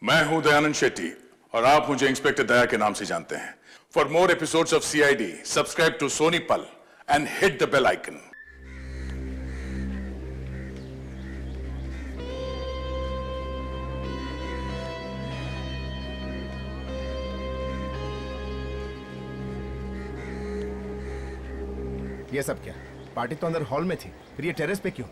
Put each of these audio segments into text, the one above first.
मैं हूं दयानंद शेट्टी और आप मुझे इंस्पेक्टर दया के नाम से जानते हैं। For more episodes of CID, subscribe to Sony Pal and hit the bell icon. ये सब क्या? पार्टी तो अंदर हॉल में थी, फिर ये टेरेस पे क्यों?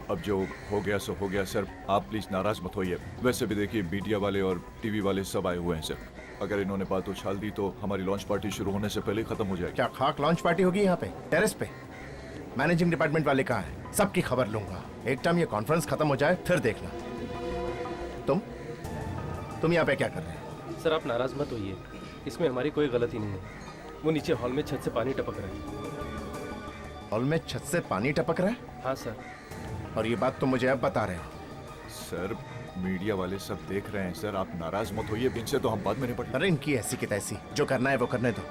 अब जो हो गया सो हो गया सर, आप प्लीज नाराज मत होइए। वैसे भी देखिए मीडिया वाले और टीवी वाले सब आए हुए हैं सर। अगर इन्होंने बात उछाल दी तो हमारी लॉन्च पार्टी शुरू होने से पहले ही खत्म हो जाएगी। क्या खाक लॉन्च पार्टी होगी यहाँ पे टेरेस पे? मैनेजिंग डिपार्टमेंट वाले कहाँ हैं? सबकी खबर लूंगा। एक टाइम ये कॉन्फ्रेंस खत्म हो जाए फिर देखना। तुम यहाँ पे क्या कर रहे हो? सर आप नाराज मत होइए, इसमें हमारी कोई गलती नहीं है। वो नीचे हॉल में छत से पानी टपक रहा है। हॉल में छत से पानी टपक रहा है? हाँ सर। और ये बात तुम मुझे अब बता रहे हो? सर मीडिया वाले सब देख रहे हैं सर, आप नाराज मत होइए। इनसे तो हम बाद में निपट। अरे इनकी ऐसी की तैसी, जो करना है वो करने दो।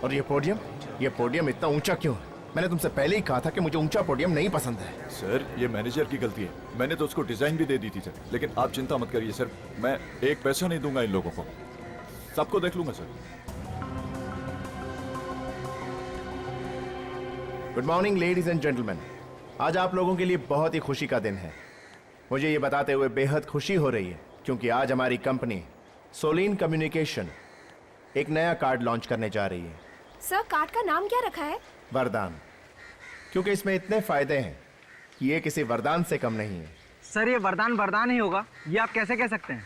और ये पोडियम इतना ऊंचा क्यों है? मैंने तुमसे पहले ही कहा था कि मुझे ऊंचा पोडियम नहीं पसंद है। सर ये मैनेजर की गलती है, मैंने तो उसको डिजाइन भी दे दी थी सर। लेकिन आप चिंता मत करिए सर, मैं एक पैसा नहीं दूंगा इन लोगों को, सबको देख लूंगा sir. Good morning ladies and gentleman. आज आप लोगों के लिए बहुत ही खुशी का दिन है। मुझे ये बताते हुए बेहद खुशी हो रही है क्योंकि आज हमारी कंपनी सोलिन कम्युनिकेशन एक नया कार्ड लॉन्च करने जा रही है। सर कार्ड का नाम क्या रखा है? वरदान, क्योंकि इसमें इतने फायदे हैं कि ये किसी वरदान से कम नहीं है। सर ये वरदान ही होगा, ये आप कैसे कह सकते हैं?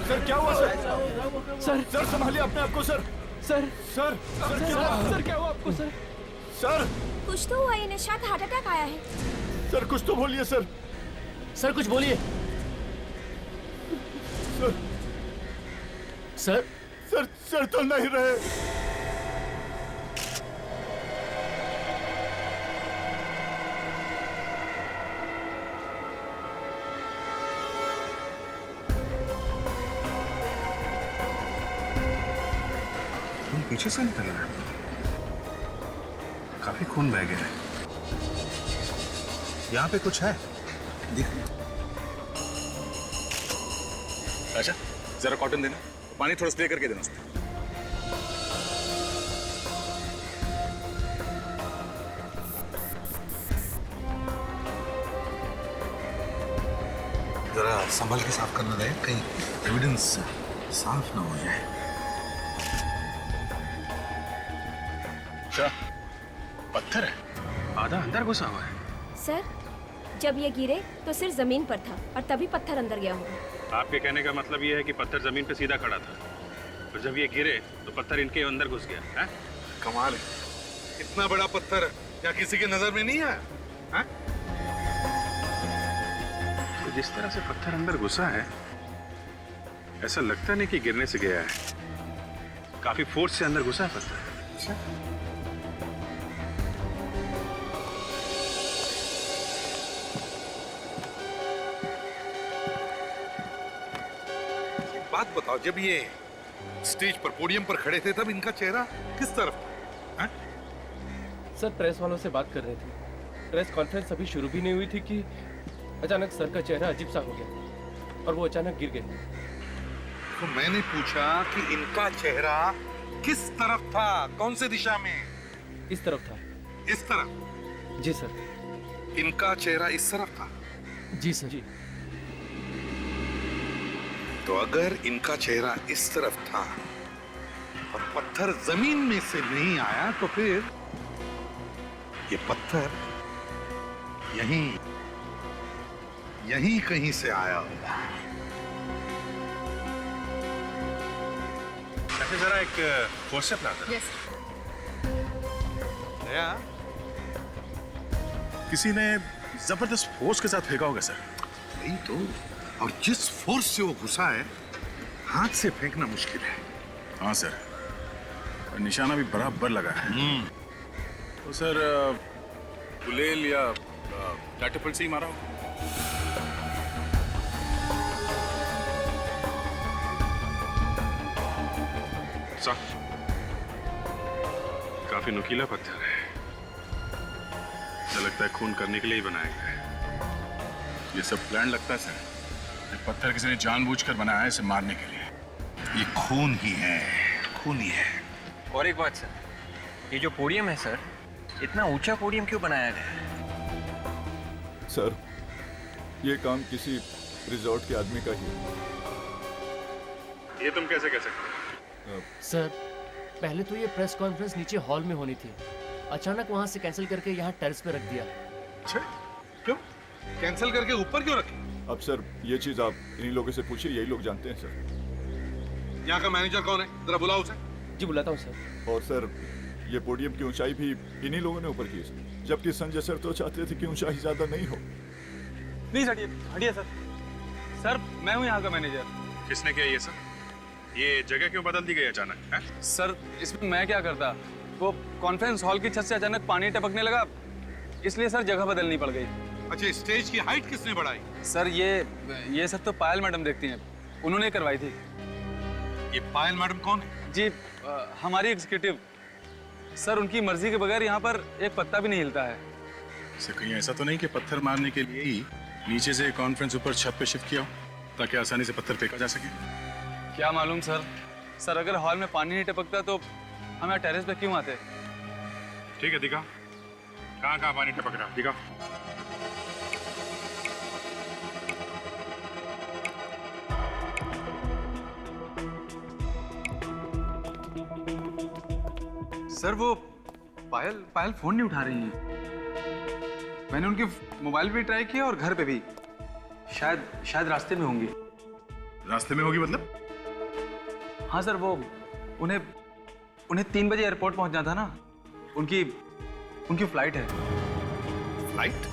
सर क्या हुआ सर? सर संभालिए अपने आप को सर। सर सर सर क्या हुआ आपको सर? सर कुछ तो हुआ, इन्हें शायद हार्ट अटैक आया है। सर कुछ तो बोलिए सर। सर कुछ बोलिए। सर सर सर तो नहीं रहे। पीछे से निकल रहा है, काफी खून बह गया है। यहाँ पे कुछ है? अच्छा जरा कॉटन देना, पानी थोड़ा स्प्रे करके देना उसमें। जरा संभल के साफ करना रहे, कहीं एविडेंस साफ ना हो जाए। अच्छा पत्थर है, आधा अंदर घुसा हुआ है। सर जब ये गिरे तो सिर जमीन पर था और तभी पत्थर अंदर गया होगा। आपके कहने का मतलब ये है कि पत्थर जमीन पे सीधा खड़ा था और जब ये गिरे तो पत्थर इनके अंदर घुस गया है? कमाल है, इतना बड़ा पत्थर क्या किसी की नजर में नहीं आया? है? तो जिस तरह से पत्थर अंदर घुसा है, ऐसा लगता नहीं कि गिरने से गया है, काफी फोर्स से अंदर घुसा है पत्थर। बात बताओ, जब ये स्टेज पर पोडियम पर खड़े थे तब इनका चेहरा किस तरफ था? सर प्रेस वालों से बात कर रहे थे। प्रेस कॉन्फ्रेंस अभी शुरू भी नहीं हुई थी कि अचानक सर का चेहरा अजीब सा हो गया और वो अचानक गिर गए। तो मैंने पूछा कि इनका चेहरा किस तरफ था, कौन से दिशा में? इस तरफ था। इस तरफ? जी सर। इनका चेहरा इस तरफ था? जी सर। जी। तो अगर इनका चेहरा इस तरफ था और पत्थर जमीन में से नहीं आया तो फिर ये पत्थर यहीं कहीं से आया होगा। अच्छा जरा एक फोर्स से अपना यस। दया, किसी ने जबरदस्त फोर्स के साथ फेंका होगा सर। वही तो, और जिस फोर्स से वो घुसा है, हाथ से फेंकना मुश्किल है। हाँ सर, और निशाना भी बराबर लगा है। तो सर गुलेल या कैटapult से ही मारा होगा। काफी नुकीला पत्थर है। ऐसा लगता है खून करने के लिए ही बनाया गया है। ये सब प्लान लगता है सर। ये पत्थर किसी ने जानबूझकर बनाया है इसे मारने के लिए। ये खून ही है, खून ही है। और एक बात सर, ये जो पोडियम है सर, इतना ऊंचा पोडियम क्यों बनाया गया है? सर, ये काम किसी रिजॉर्ट के आदमी का ही है। ये तुम कैसे कह सकते हो? सर, पहले तो ये प्रेस कॉन्फ्रेंस नीचे हॉल में होनी थी, अचानक वहाँ से कैंसिल करके यहाँ टेरेस पे रख दिया। अच्छा, क्यों कैंसिल करके ऊपर क्यों रखे? अब सर, ये चीज आप इन्हीं लोगों से पूछिए, यही लोग जानते हैं सर। यहाँ का मैनेजर कौन है? जरा बुलाओ उसे। जी बुलाता हूँ सर। और सर, ये पोडियम की ऊंचाई भी इन्हीं लोगों ने ऊपर की है सर, जबकि संजय सर तो चाहते थे कि ऊंचाई ज्यादा नहीं हो। प्लीज हटिए, हटिए सर। सर, मैं हूँ यहाँ का मैनेजर। किसने किया ये सब? ये जगह क्यों बदल दी गई अचानक? है? सर, इसमें मैं क्या करता? वो कॉन्फ्रेंस हॉल की छत से अचानक पानी टपकने लगा, इसलिए सर जगह बदलनी पड़ गई। अच्छा, स्टेज की हाइट किसने बढ़ाई? सर, ये सब तो पायल मैडम देखती हैं, उन्होंने करवाई थी। ये पायल मैडम कौन है? जी, हमारी एग्जीक्यूटिव। सर, उनकी मर्जी के बगैर यहाँ पर एक पत्ता भी नहीं हिलता है। इसे कहीं ऐसा तो नहीं कि पत्थर मारने के लिए ही नीचे से कॉन्फ्रेंस ऊपर छत पे शिफ्ट किया हो ताकि आसानी से पत्थर फेंका जा सके? क्या मालूम सर। सर, अगर हॉल में पानी नहीं टपकता तो हम यहाँ टेरेस पे क्यों आते? ठीक है, दिखा कहाँ कहाँ पानी टपक रहा, दिखा। सर, वो पायल फोन नहीं उठा रही हैं। मैंने उनके मोबाइल पे ट्राई किया और घर पे भी। शायद रास्ते में होंगी। रास्ते में होगी मतलब? हाँ सर, वो उन्हें 3 बजे एयरपोर्ट पहुंचना था ना। उनकी फ्लाइट है। फ्लाइट?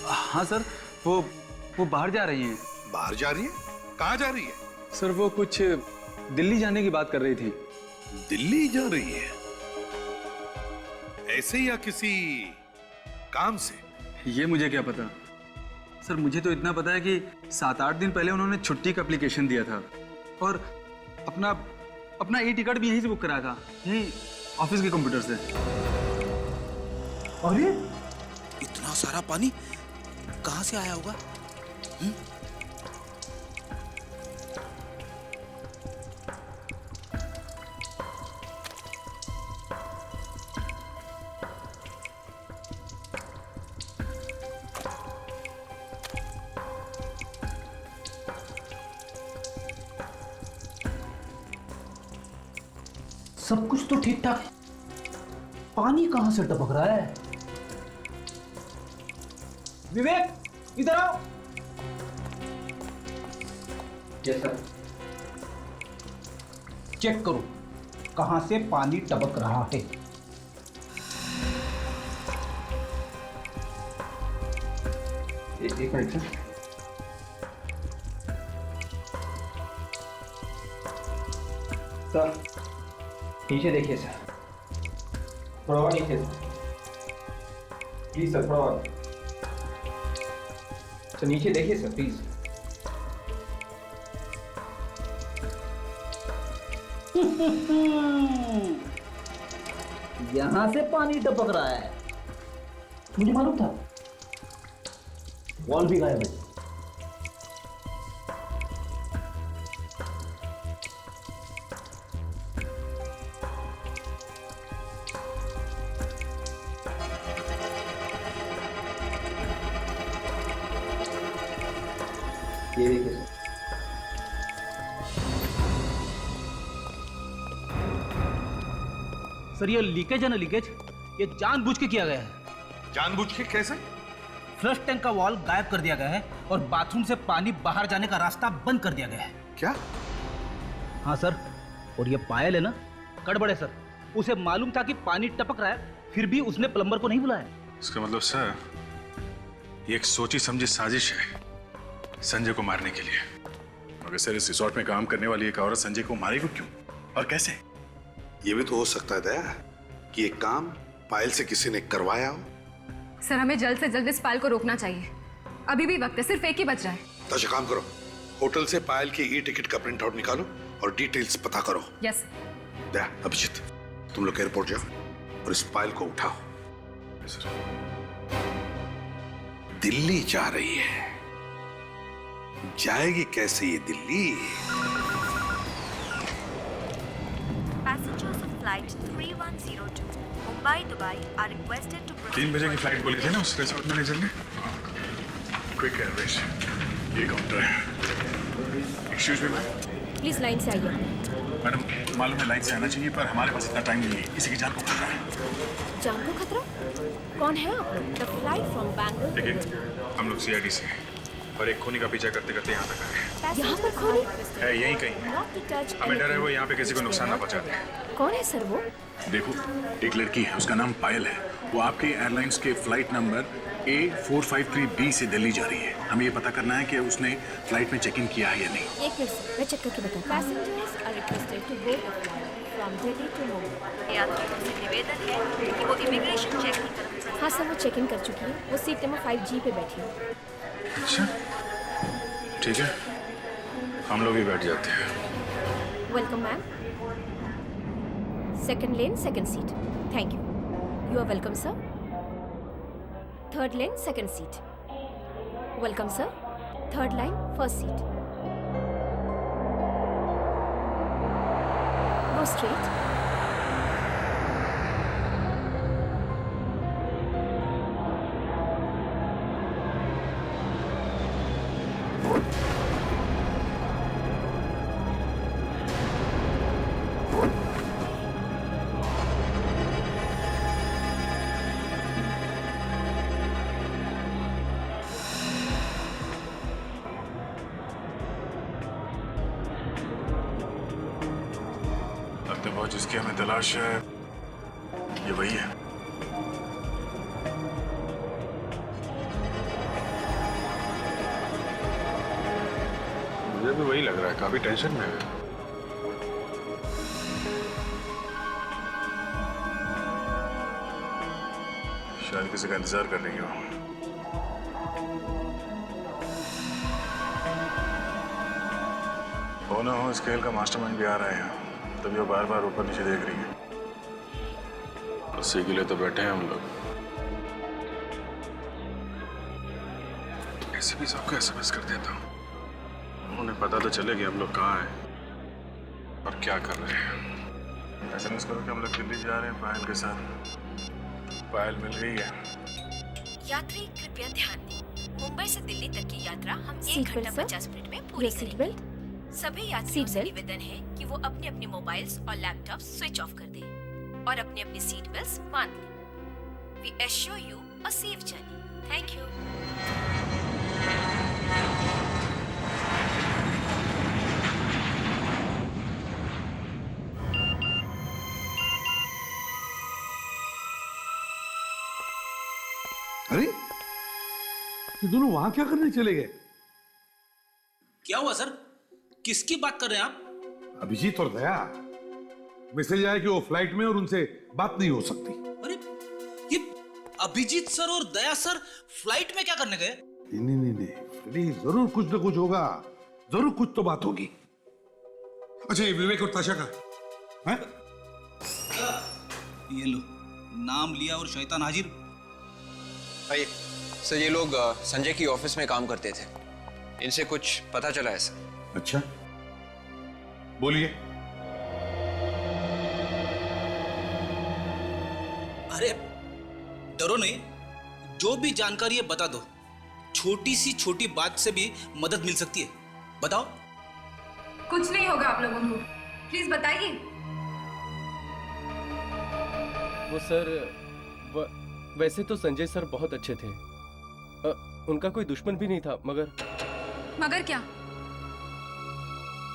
हाँ सर, वो बाहर जा रही हैं। बाहर जा रही है? कहाँ जा रही है? सर, वो कुछ दिल्ली जाने की बात कर रही थी। दिल्ली जा रही है? ऐसे या किसी काम से? ये मुझे क्या पता सर। मुझे तो इतना पता है कि 7-8 दिन पहले उन्होंने छुट्टी का एप्लीकेशन दिया था और अपना ई टिकट भी यहीं से बुक कराया था, यहीं ऑफिस के कंप्यूटर से। अरे इतना सारा पानी कहाँ से आया होगा? सब कुछ तो ठीक ठाक है, पानी कहां से टपक रहा है? विवेक, इधर आओ। Yes sir. चेक करो कहां से पानी टपक रहा है। एक मिनट सर। सर, नीचे देखिए सर, थोड़ा और नीचे प्लीज सर, थोड़ा और। तो नीचे देखिए सर प्लीज। यहां से पानी टपक रहा है, मुझे मालूम था। वॉल भी गायब है। ये देखिए सर। सर, ये लीकेज है ना, लीकेज ये जानबूझ के किया गया है। जानबूझ के कैसे? फ्लश टैंक का वॉल गायब कर दिया गया है और बाथरूम से पानी बाहर जाने का रास्ता बंद कर दिया गया है। क्या? हाँ सर, और ये पायल है ना, गड़बड़ है सर। उसे मालूम था कि पानी टपक रहा है, फिर भी उसने प्लम्बर को नहीं बुलाया। इसका मतलब सर, ये एक सोची समझी साजिश है संजय को मारने के लिए। मगर सर, इस रिसोर्ट में काम करने वाली एक औरत संजय को मारेगी क्यों और कैसे? ये भी तो हो सकता है दया कि ये काम पायल से किसी ने करवाया हो। सर, हमें जल्द से जल्द इस पायल को रोकना चाहिए। अभी भी वक्त है, सिर्फ एक ही बच रहा है। तो अच्छा काम करो, होटल से पायल की ई टिकट का प्रिंट आउट निकालो और डिटेल्स पता करो। यस। दया, अभिजीत, तुम लोग एयरपोर्ट जाओ और इस पायल को उठाओ। दिल्ली जा रही है, जाएगी कैसे ये Delhi? Passengers of flight 3102 Mumbai Dubai are requested to 3 बजे की फ्लाइट बोली थी ना उस रिसोर्ट मैनेजर ने। क्विक एयरवेज, ये काउंटर है। Excuse me ma'am. Please line से आइए। मैडम, मालूम है लाइन से आना चाहिए, पर हमारे पास इतना टाइम नहीं है। किसी की जान को खतरा है। जान को खतरा? कौन है आप लोग? The flight from Bangalore. देखिए, हम लोग सीआईडी से हैं और एक खूनी का पीछा करते करते यहाँ तक आए। यहाँ पर खूनी है यहीं कहीं। हमें डर है वो यहाँ पे किसी को नुकसान ना पहुँचा दे। कौन है सर वो? देखो, एक लड़की है, उसका नाम पायल है। वो आपके एयरलाइंस के फ्लाइट नंबर A453B से दिल्ली जा रही है। हमें ये पता करना है कि उसने फ्लाइट में चेक इन किया है या नहीं। एक मिनट सर, मैं चेक करके बताऊँ। Passengers are requested to board the flight from Delhi to Mumbai. यात्रियों से निवेदन है कि वो इमिग्रेशन चेक की तरफ। हाँ सर, वो चेक इन कर चुकी है। वो सीट नंबर 5G पे बैठी है। अच्छा, ठीक है, हम लोग भी बैठ जाते हैं। Welcome ma'am. Second lane second seat. Thank you. You are welcome sir. Third lane second seat. Welcome sir. Third line first seat. Go straight. लगता है जिसकी हमें तलाश है ये वही है। मुझे भी वही लग रहा है, काफी टेंशन में है। शायद किसी का इंतजार कर रही हो। हो ना हो, इस खेल का मास्टरमाइंड भी आ रहा है यहाँ, तभी वो बार बार ऊपर नीचे देख रही है। उसी के लिए तो बैठे हैं हम लोग। ऐसे भी सबको एसएमएस कर देता हूँ, उन्हें पता तो चले कि हम लोग कहाँ हैं और क्या कर रहे हैं। एसएमएस करो कि हम लोग दिल्ली जा रहे हैं पायल के साथ। पायल मिल गई है। यात्री कृपया ध्यान दें, मुंबई से दिल्ली तक की यात्रा हम सीट 1 बेल्ट घंटा सर? 50 मिनट में पूरी सीट करेंगे। बेल्ट? सभी यात्रियों से निवेदन है कि वो अपने अपने मोबाइल्स और लैपटॉप स्विच ऑफ कर दें और अपने अपने सीट बेल्ट्स बांध लें। We assure you a safe journey. Thank you. अरे ये दोनों वहां क्या करने चले गए? क्या हुआ सर? किसकी बात कर रहे हैं आप? अभिजीत और दया। मैसेज आया कि वो फ्लाइट में और उनसे बात नहीं हो सकती। अरे ये अभिजीत सर और दया सर फ्लाइट में क्या करने गए? नहीं, फ्रेडी, जरूर कुछ ना कुछ होगा, जरूर कुछ तो बात होगी। अच्छा, ये विवेक और ताशा का है? ये लो, नाम लिया और शैतान हाजिर। भाई सर, ये लोग संजय की ऑफिस में काम करते थे, इनसे कुछ पता चला है सर। अच्छा, बोलिए। अरे डरो नहीं, जो भी जानकारी है बता दो। छोटी सी छोटी बात से भी मदद मिल सकती है, बताओ। कुछ नहीं होगा आप लोगों को, प्लीज बताइए। वो सर, वैसे तो संजय सर बहुत अच्छे थे। उनका कोई दुश्मन भी नहीं था, मगर क्या?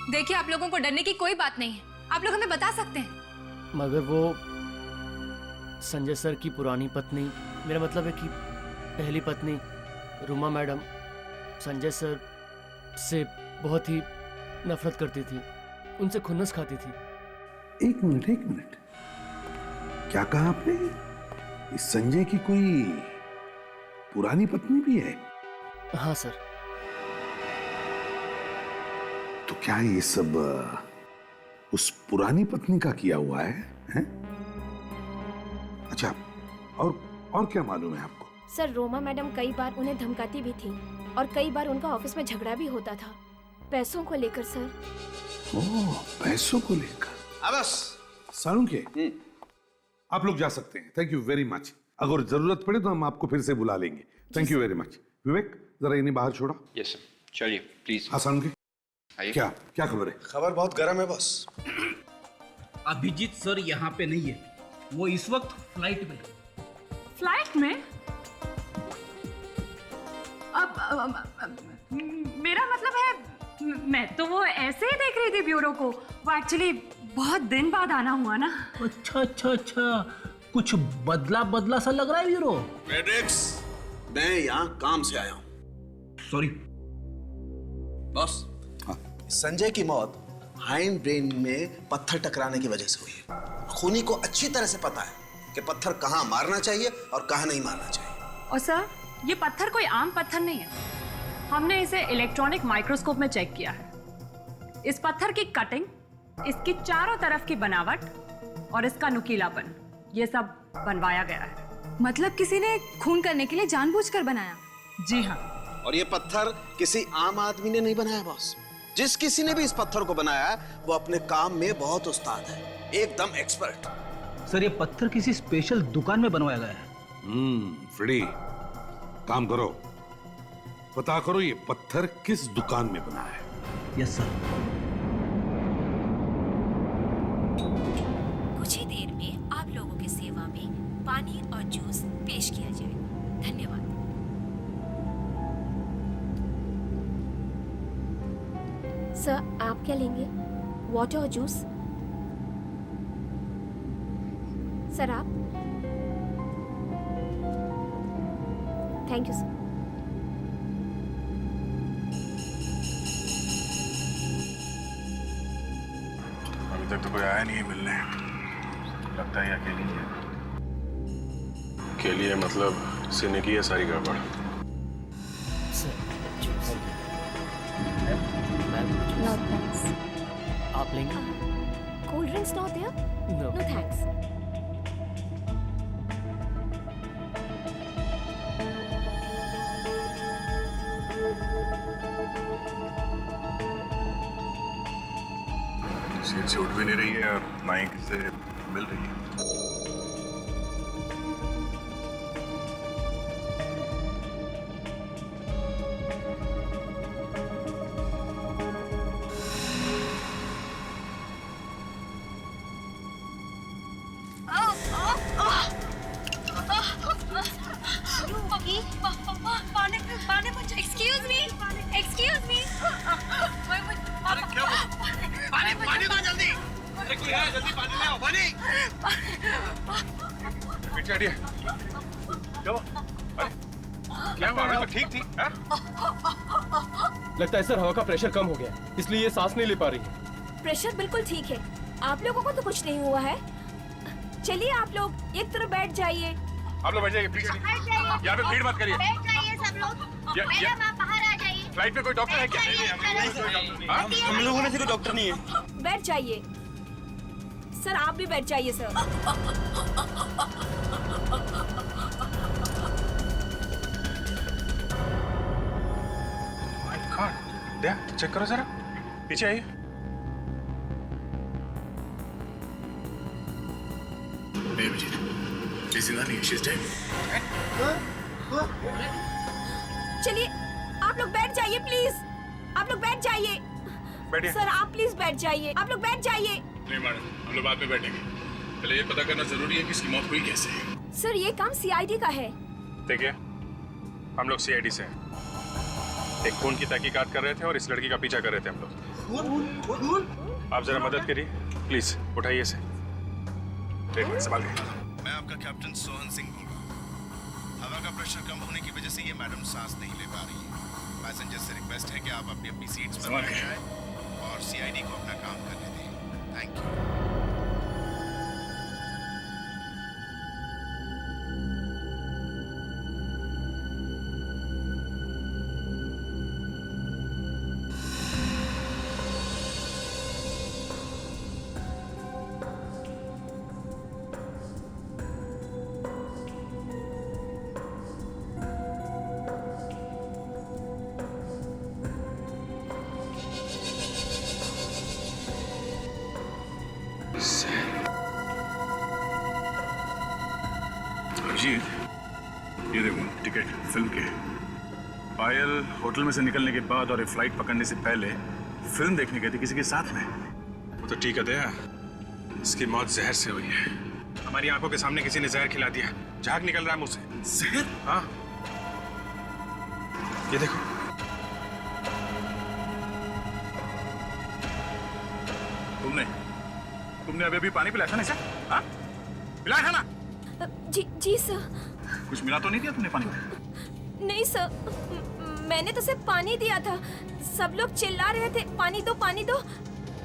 देखिए, आप लोगों को डरने की कोई बात नहीं है, आप लोग हमें बता सकते हैं। मगर वो संजय सर की पुरानी पत्नी, मेरा मतलब है कि पहली पत्नी रुमा मैडम संजय सर से बहुत ही नफरत करती थी, उनसे खुन्नस खाती थी। एक मिनट, क्या कहा आपने? इस संजय की कोई पुरानी पत्नी भी है? हाँ सर। तो क्या ये सब उस पुरानी पत्नी का किया हुआ है? और क्या मालूम है आपको? सर रोमा मैडम कई बार उन्हें धमकाती भी थी और कई बार उनका ऑफिस में झगड़ा भी होता था पैसों को लेकर सर। ओह, पैसों को लेकर। बस सालुंखे, आप लोग जा सकते हैं। Thank you very much. अगर जरूरत पड़े तो हम आपको फिर से बुला लेंगे। Thank you very much. Vivek, जरा इन्हें बाहर छोड़ा। यस सर, चलिए प्लीज। हाँ सालुंखे, क्या क्या खबर है? खबर बहुत गर्म है बॉस। अभिजीत सर यहाँ पे नहीं है, वो इस वक्त फ्लाइट में। फ्लाइट में? अब मेरा मतलब है मैं तो वो ऐसे ही देख रही थी ब्यूरो को। वो एक्चुअली बहुत दिन बाद आना हुआ ना। अच्छा, कुछ बदला सा लग रहा है ब्यूरो। मैड्रिक्स, मैं यहाँ काम से आया हूँ। सॉरी बॉस, संजय की मौत हाइंड ब्रेन में पत्थर टकराने की वजह से हुई है। खूनी को अच्छी तरह से पता है कि पत्थर कहाँ मारना चाहिए और कहाँ नहीं मारना चाहिए। और सर, ये पत्थर कोई आम पत्थर नहीं है। हमने इसे इलेक्ट्रॉनिक माइक्रोस्कोप में चेक किया है। इस पत्थर की कटिंग, इसकी चारों तरफ की बनावट और इसका नुकीलापन, ये सब बनवाया गया है। मतलब किसी ने खून करने के लिए जानबूझकर बनाया? जी हाँ। और ये पत्थर किसी आम आदमी ने नहीं बनाया बॉस। जिस किसी ने भी इस पत्थर को बनाया है वो अपने काम में बहुत उस्ताद है, एकदम एक्सपर्ट। सर ये पत्थर किसी स्पेशल दुकान में बनवाया गया है। फ्रेडी, काम करो, पता करो ये पत्थर किस दुकान में बना है। Yes sir. कुछ ही देर में आप लोगों की सेवा में पानी और जूस पेश किया जाएगा। धन्यवाद। सर आप क्या लेंगे, वाटर और जूस? सर आप? Thank you sir. अभी तक तो कोई आया नहीं है मिलने। लगता है ये अकेली है। अकेली है मतलब सीने की है सारी गड़बड़। आप लेंगे? Cold drinks not there? No thanks. Seat से उठ भी नहीं रही है और ना ही किसी से मिल रही है। लगता है सर हवा का प्रेशर कम हो गया, इसलिए ये सांस नहीं ले पा रही है। प्रेशर बिल्कुल ठीक है, आप लोगों को तो कुछ नहीं हुआ है। चलिए आप लोग एक तरफ बैठ जाइए। आप लोग बैठ जाइए, प्लीज। यहाँ पे भीड़ मत करिए। बैठ जाइए सब लोग। मैडम आप बाहर आ जाइए। फ्लाइट में कोई डॉक्टर है क्या? हम लोगों में से कोई डॉक्टर नहीं है। बैठ जाइए सर, आप भी बैठ जाइए सर। चेक करो जरा, पीछे आइए। चलिए आप लोग बैठ जाइए प्लीज। आप लोग बैठ जाइए। बैठिए। सर आप प्लीज बैठ जाइए। आप लोग बैठ जाइए। नहीं मैडम, हम लोग बाद में बैठेंगे। पहले ये पता करना जरूरी है कि इसकी मौत हुई कैसे है। सर ये काम सीआईडी का है। देखिए, हम लोग सीआईडी से हैं। एक खून की तहकीकात कर रहे थे और इस लड़की का पीछा कर रहे थे हम लोग। आप जरा मदद करिए प्लीज, उठाइए इसे। एक मिनट संभाल के। मैं आपका कैप्टन सोहन सिंह बोल रहा हूँ। हवा का प्रेशर कम होने की वजह से ये मैडम सांस नहीं ले पा रही है। पैसेंजर से रिक्वेस्ट है कि आप अपनी अपनी सीट्स पर बैठ जाएं और सीआईडी को अपना काम करने दें। Thank you. अभिजीत, ये देखो टिकट फिल्म के। पायल होटल में से निकलने के बाद और ये फ्लाइट पकड़ने से पहले फिल्म देखने गई थी किसी के साथ में। वो तो ठीक है दया, इसकी मौत जहर से हुई है। हमारी आंखों के सामने किसी ने जहर खिला दिया, झाग निकल रहा है मुंह से। जहर? हाँ, ये देखो। तुमने अभी पानी पिलाया था ना इसे? हाँ? पिलाया था ना? जी सर। कुछ मिला तो नहीं दिया तुमने पानी में? नहीं सर, मैंने तो सिर्फ पानी दिया था। सब लोग चिल्ला रहे थे पानी दो पानी दो।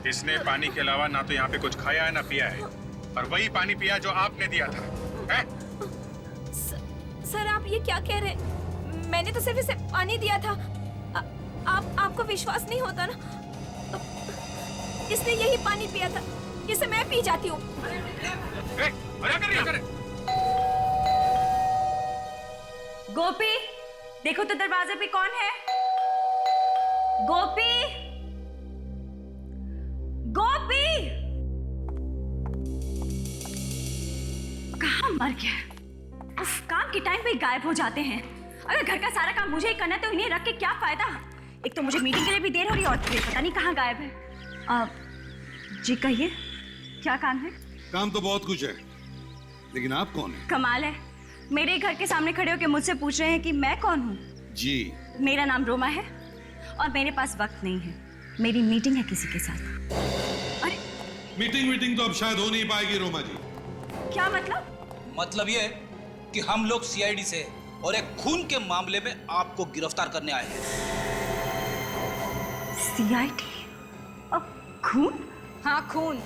इसने पानी के अलावा ना तो यहाँ पे कुछ खाया है ना पिया है, और वही पानी पिया जो आपने दिया था, है? सर आप ये क्या कह रहे हैं? मैंने तो सिर्फ इसे पानी दिया था। आपको विश्वास नहीं होता ना? इसने यही पानी पिया था, इसे मैं पी जाती हूँ। गोपी, देखो तो दरवाजे पे कौन है? गोपी, गोपी, कहाँ मर गया? उस काम के टाइम पे गायब हो जाते हैं। अगर घर का सारा काम मुझे ही करना है तो इन्हें रख के क्या फायदा? एक तो मुझे मीटिंग के लिए भी देर हो रही है और फिर पता नहीं कहाँ गायब है। जी कहिए, क्या काम है? काम तो बहुत कुछ है, लेकिन आप कौन है? कमाल है, मेरे घर के सामने खड़े होकर मुझसे पूछ रहे हैं कि मैं कौन हूँ। जी, मेरा नाम रोमा है और मेरे पास वक्त नहीं है, मेरी मीटिंग है किसी के साथ। अरे मीटिंग तो अब शायद हो नहीं पाएगी रोमा जी। क्या मतलब? मतलब ये है कि हम लोग सीआईडी से और एक खून के मामले में आपको गिरफ्तार करने आए हैं। सीआईडी? अब खून? हाँ खून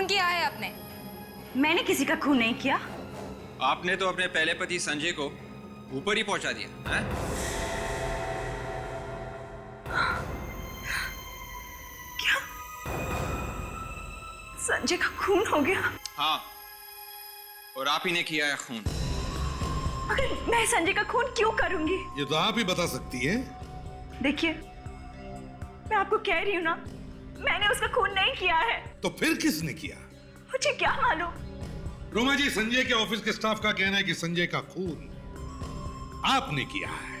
किया है आपने। मैंने किसी का खून नहीं किया। आपने तो अपने पहले पति संजय को ऊपर ही पहुंचा दिया है? क्या संजय का खून हो गया? हाँ, और आप ही ने किया है खून। अगर मैं संजय का खून क्यों करूंगी? ये तो आप ही बता सकती है। देखिए, मैं आपको कह रही हूँ ना, मैंने उसका खून नहीं किया है। तो फिर किसने किया? मुझे क्या मालूम? रोमा जी, संजय के ऑफिस के स्टाफ का कहना है कि संजय का खून आपने किया है।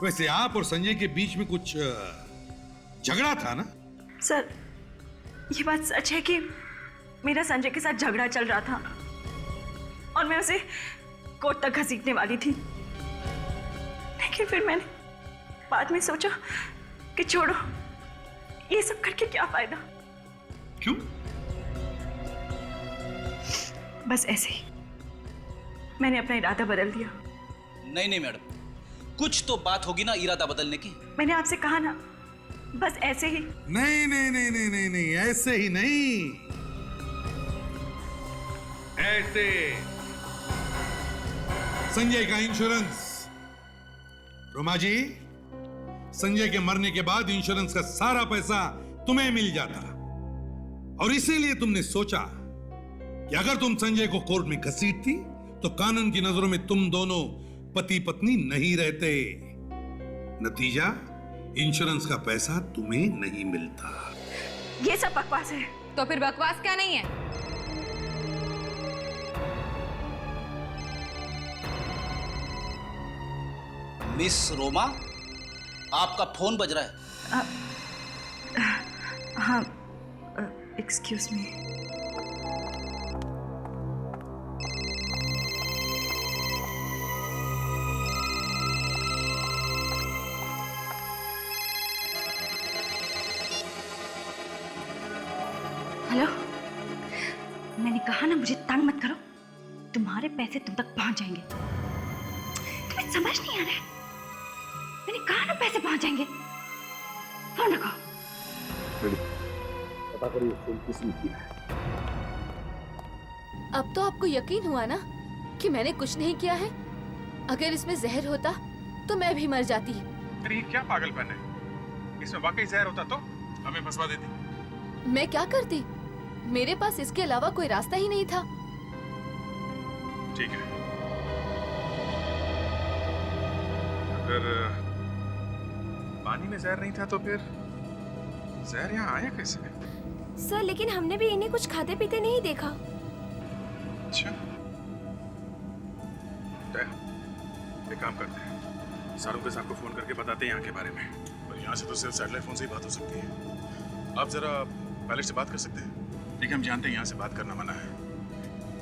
वैसे आप और संजय के बीच में कुछ झगड़ा था ना? सर, ये बात सच है कि मेरा संजय के साथ झगड़ा चल रहा था और मैं उसे कोर्ट तक घसीटने वाली थी, लेकिन फिर मैंने बाद में सोचा कि छोड़ो, ये सब करके क्या फायदा। क्यों? बस ऐसे ही मैंने अपना इरादा बदल दिया। नहीं मैडम, कुछ तो बात होगी ना इरादा बदलने की। मैंने आपसे कहा ना, बस ऐसे ही। नहीं, ऐसे ही नहीं, ऐसे। संजय का इंश्योरेंस। रोमा जी, संजय के मरने के बाद इंश्योरेंस का सारा पैसा तुम्हें मिल जाता, और इसीलिए तुमने सोचा कि अगर तुम संजय को कोर्ट में घसीटती तो कानून की नजरों में तुम दोनों पति पत्नी नहीं रहते। नतीजा, इंश्योरेंस का पैसा तुम्हें नहीं मिलता। ये सब बकवास है। तो फिर बकवास क्या नहीं है? मिस रोमा, आपका फोन बज रहा है। हाँ, एक्सक्यूज मी। हेलो, मैंने कहा ना मुझे तंग मत करो, तुम्हारे पैसे तुम तक पहुंच जाएंगे। तुम्हें समझ नहीं आ रहा है? मैंने कहा ना पैसे पहुंच जाएंगे। फोन रखो। पता करिए फोन किसने किया है। अब तो आपको यकीन हुआ ना कि मैंने कुछ नहीं किया है? अगर इसमें जहर होता तो मैं भी मर जाती। अरे ये क्या पागलपन है? इसमें वाकई जहर होता तो हमें फंसवा देती। मैं क्या करती? मेरे पास इसके अलावा कोई रास्ता ही नहीं था। ठीक है, अगर पानी में जहर नहीं था तो फिर जहर यहाँ आया कैसे? सर, लेकिन हमने भी इन्हें कुछ खाते पीते नहीं देखा। अच्छा, एक काम करते हैं, शाहरुख साहब को फोन करके बताते हैं यहाँ के बारे में। और यहाँ से तो सिर्फ सैटेलाइट फोन से ही बात हो सकती है। आप जरा पायलट से बात कर सकते हैं? देखिए हम जानते हैं यहाँ से बात करना मना है,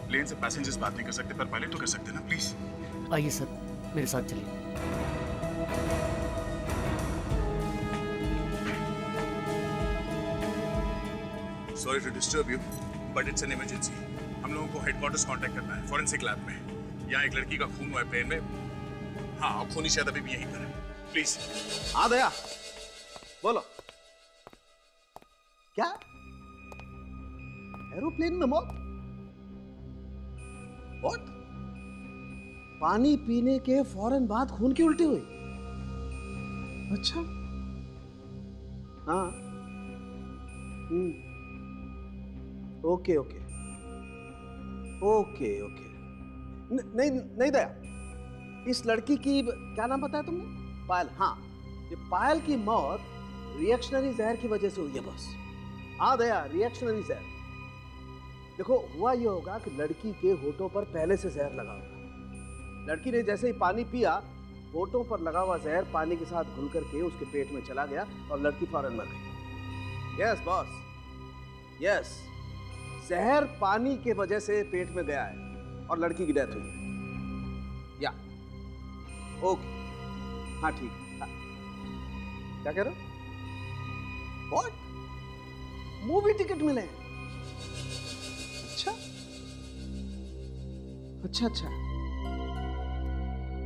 प्लेन से पैसेंजर्स बात नहीं कर सकते, पर पायलट तो कर सकते हैं ना, प्लीज। आइए सर, मेरे साथ चलिए। Sorry to disturb you, but it's an emergency. हम लोगों को हेडक्वार्टर्स कांटेक्ट करना है, फॉरेंसिक लैब में। यहाँ एक लड़की का खून हुआ है प्लेन में। हाँ, और खूनी शायद अभी भी यहीं पर है। प्लीज। हाँ दया, बोलो। क्या एरोप्लेन में मौत? What? पानी पीने के फौरन बाद खून की उल्टी हुई? अच्छा। हाँ। Okay okay okay okay. नहीं नहीं दया, इस लड़की की क्या नाम बताया तुमने? पायल। हाँ, ये पायल की मौत रिएक्शनरी जहर की वजह से हुई है बस। हाँ दया, रिएक्शनरी जहर। देखो हुआ ये होगा कि लड़की के होठों पर पहले से जहर लगा होगा। लड़की ने जैसे ही पानी पिया, होठों पर लगा हुआ जहर पानी के साथ घुल करके उसके पेट में चला गया और लड़की फौरन मर गई। यस बॉस, यस, जहर पानी के वजह से पेट में गया है और लड़की की डेथ हुई है। या ओके, हाँ ठीक है। हाँ। क्या कह रहे हो? व्हाट? मूवी टिकट मिले? अच्छा अच्छा अच्छा,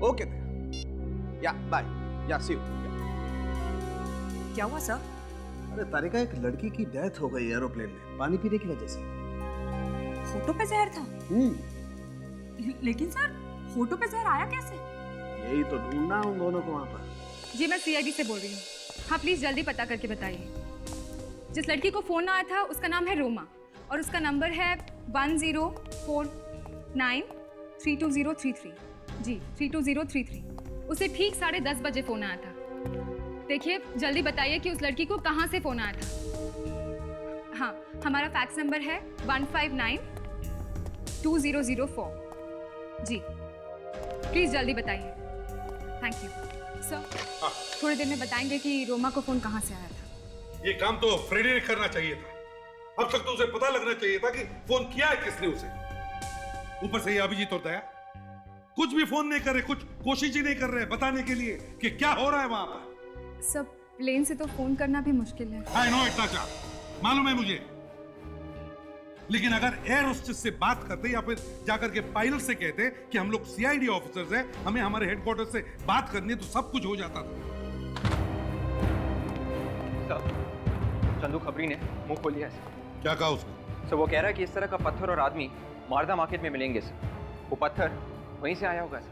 ओके या बाय, या सी यू। क्या हुआ सर? अरे तारिका, एक लड़की की डेथ हो गई एरोप्लेन में पानी पीने की वजह से। होठों पे जहर था? लेकिन सर, होठों पे जहर आया कैसे? यही तो ढूंढना उन दोनों को वहां पर। जी मैं सीआईडी से बोल रही हूँ। हाँ प्लीज जल्दी पता करके बताइए। जिस लड़की को फोन आया था उसका नाम है रोमा और उसका नंबर है 10493233। जी 32033। उसे ठीक 10:30 बजे फोन आया था। देखिए जल्दी बताइए कि उस लड़की को कहाँ से फोन आया था। हाँ, हमारा फैक्स नंबर है 1592004। जी प्लीज जल्दी बताइए। Thank you sir. थोड़ी देर में बताएंगे कि रोमा को फोन कहाँ से आया था। ये काम तो फ्रेडी ने करना चाहिए था। अब तक तो उसे पता लगना चाहिए था कि फोन किया है किसने उसे। ऊपर से ये अभिजीत और दया कुछ भी फोन नहीं कर रहे, कुछ कोशिश ही नहीं कर रहे बताने के लिए कि क्या हो रहा है वहां पर। सब प्लेन से तो फोन करना भी मुश्किल है। आई नो इतना क्या मालूम है मुझे, लेकिन अगर एयर होस्टेस से बात करते या फिर जाकर के पायलट से कहते कि हम लोग सीआईडी ऑफिसर्स हैं, हमें हमारे हेडक्वार्टर से बात करनी है, तो सब कुछ हो जाता था। चंदू खबरी ने मुंह खोल लिया है। क्या कहा उसने? सर वो कह रहा है कि इस तरह का पत्थर और आदमी मारदा मार्केट में मिलेंगे सर। वो पत्थर वहीं से आया होगा सर।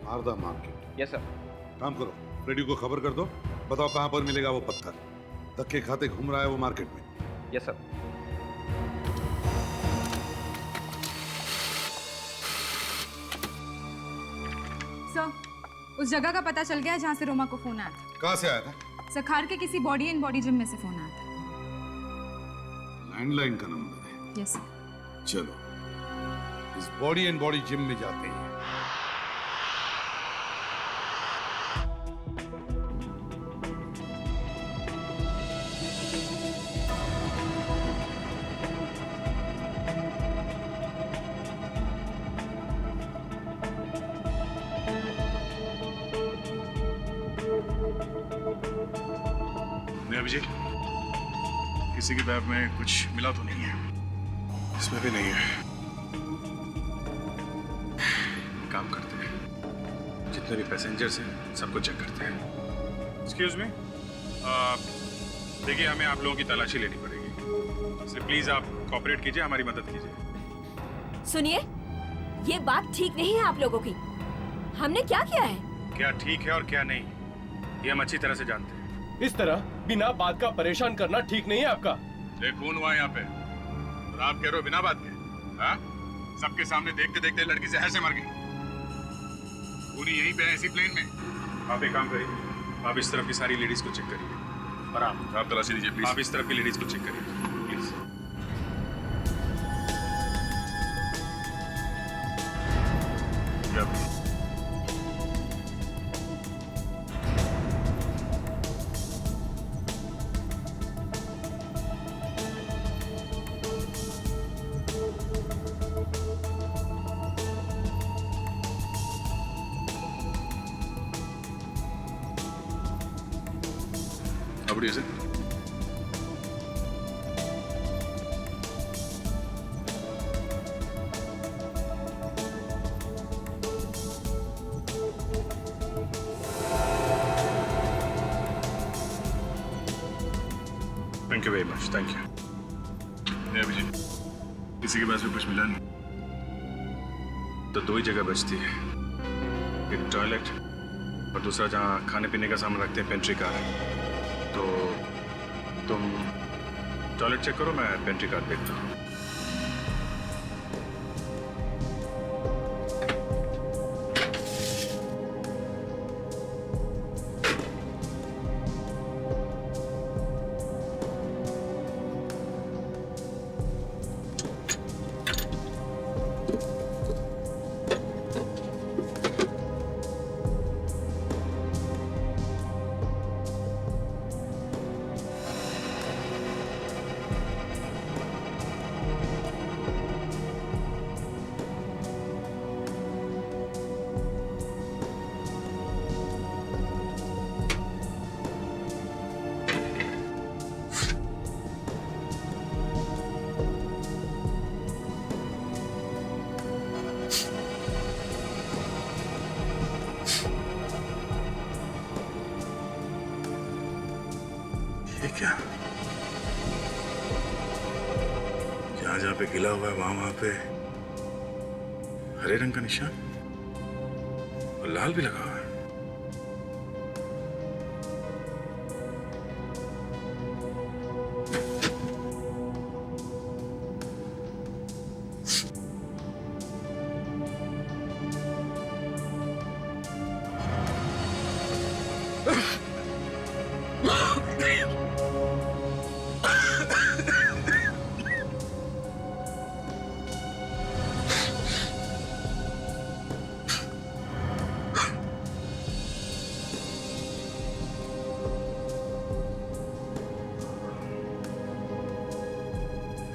मारदा मार्केट? Yes sir. काम करो, रेडियो को खबर कर दो, बताओ कहां पर मिलेगा वो पत्थर। धक्के खाते घूम रहा है वो मार्केट में। Yes sir. सर उस जगह का पता चल गया है जहाँ से रोमा को फोन आया था। कहां से आया था? सखार के किसी बॉडी एंड बॉडी जिम में से फोन आया था। लैंडलाइन का नंबर है? Yes sir. चलो इस बॉडी एंड बॉडी जिम में जाते हैं। अभिजीत, किसी की बैग में कुछ मिला तो नहीं है? इसमें भी नहीं है। काम करते हैं, जितने भी पैसेंजर्स हैं सबको चेक करते हैं। एक्सक्यूज मी, देखिए हमें आप लोगों की तलाशी लेनी पड़ेगी, इसलिए प्लीज आप कोऑपरेट कीजिए, हमारी मदद कीजिए। सुनिए, ये बात ठीक नहीं है आप लोगों की। हमने क्या किया है? क्या ठीक है और क्या नहीं, ये हम अच्छी तरह से जानते हैं। इस तरह बिना बात का परेशान करना ठीक नहीं है आपका। खून हुआ यहाँ पे और आप कह रहे हो बिना बात के? हाँ? सबके सामने देखते देखते लड़की जहर से मर गई। पूरी यहीं पे है इसी प्लेन में। आप एक काम करिए, आप इस तरफ की सारी लेडीज को चेक करिए और आप तलाशी दीजिए प्लीज। आप इस तरफ की लेडीज को चेक करिए प्लीज। बढ़िया से। Thank you very much, thank you. Abhijit, किसी के पास भी कुछ मिला नहीं तो दो ही जगह बचती है, एक टॉयलेट और दूसरा जहाँ खाने पीने का सामान रखते हैं, पेंट्री कार। तो तुम टॉयलेट चेक करो, मैं पेंट्री कार देखता हूँ। क्या जहां जहां पे गिला हुआ है वहां पे हरे रंग का निशान और लाल भी लगा हुआ है।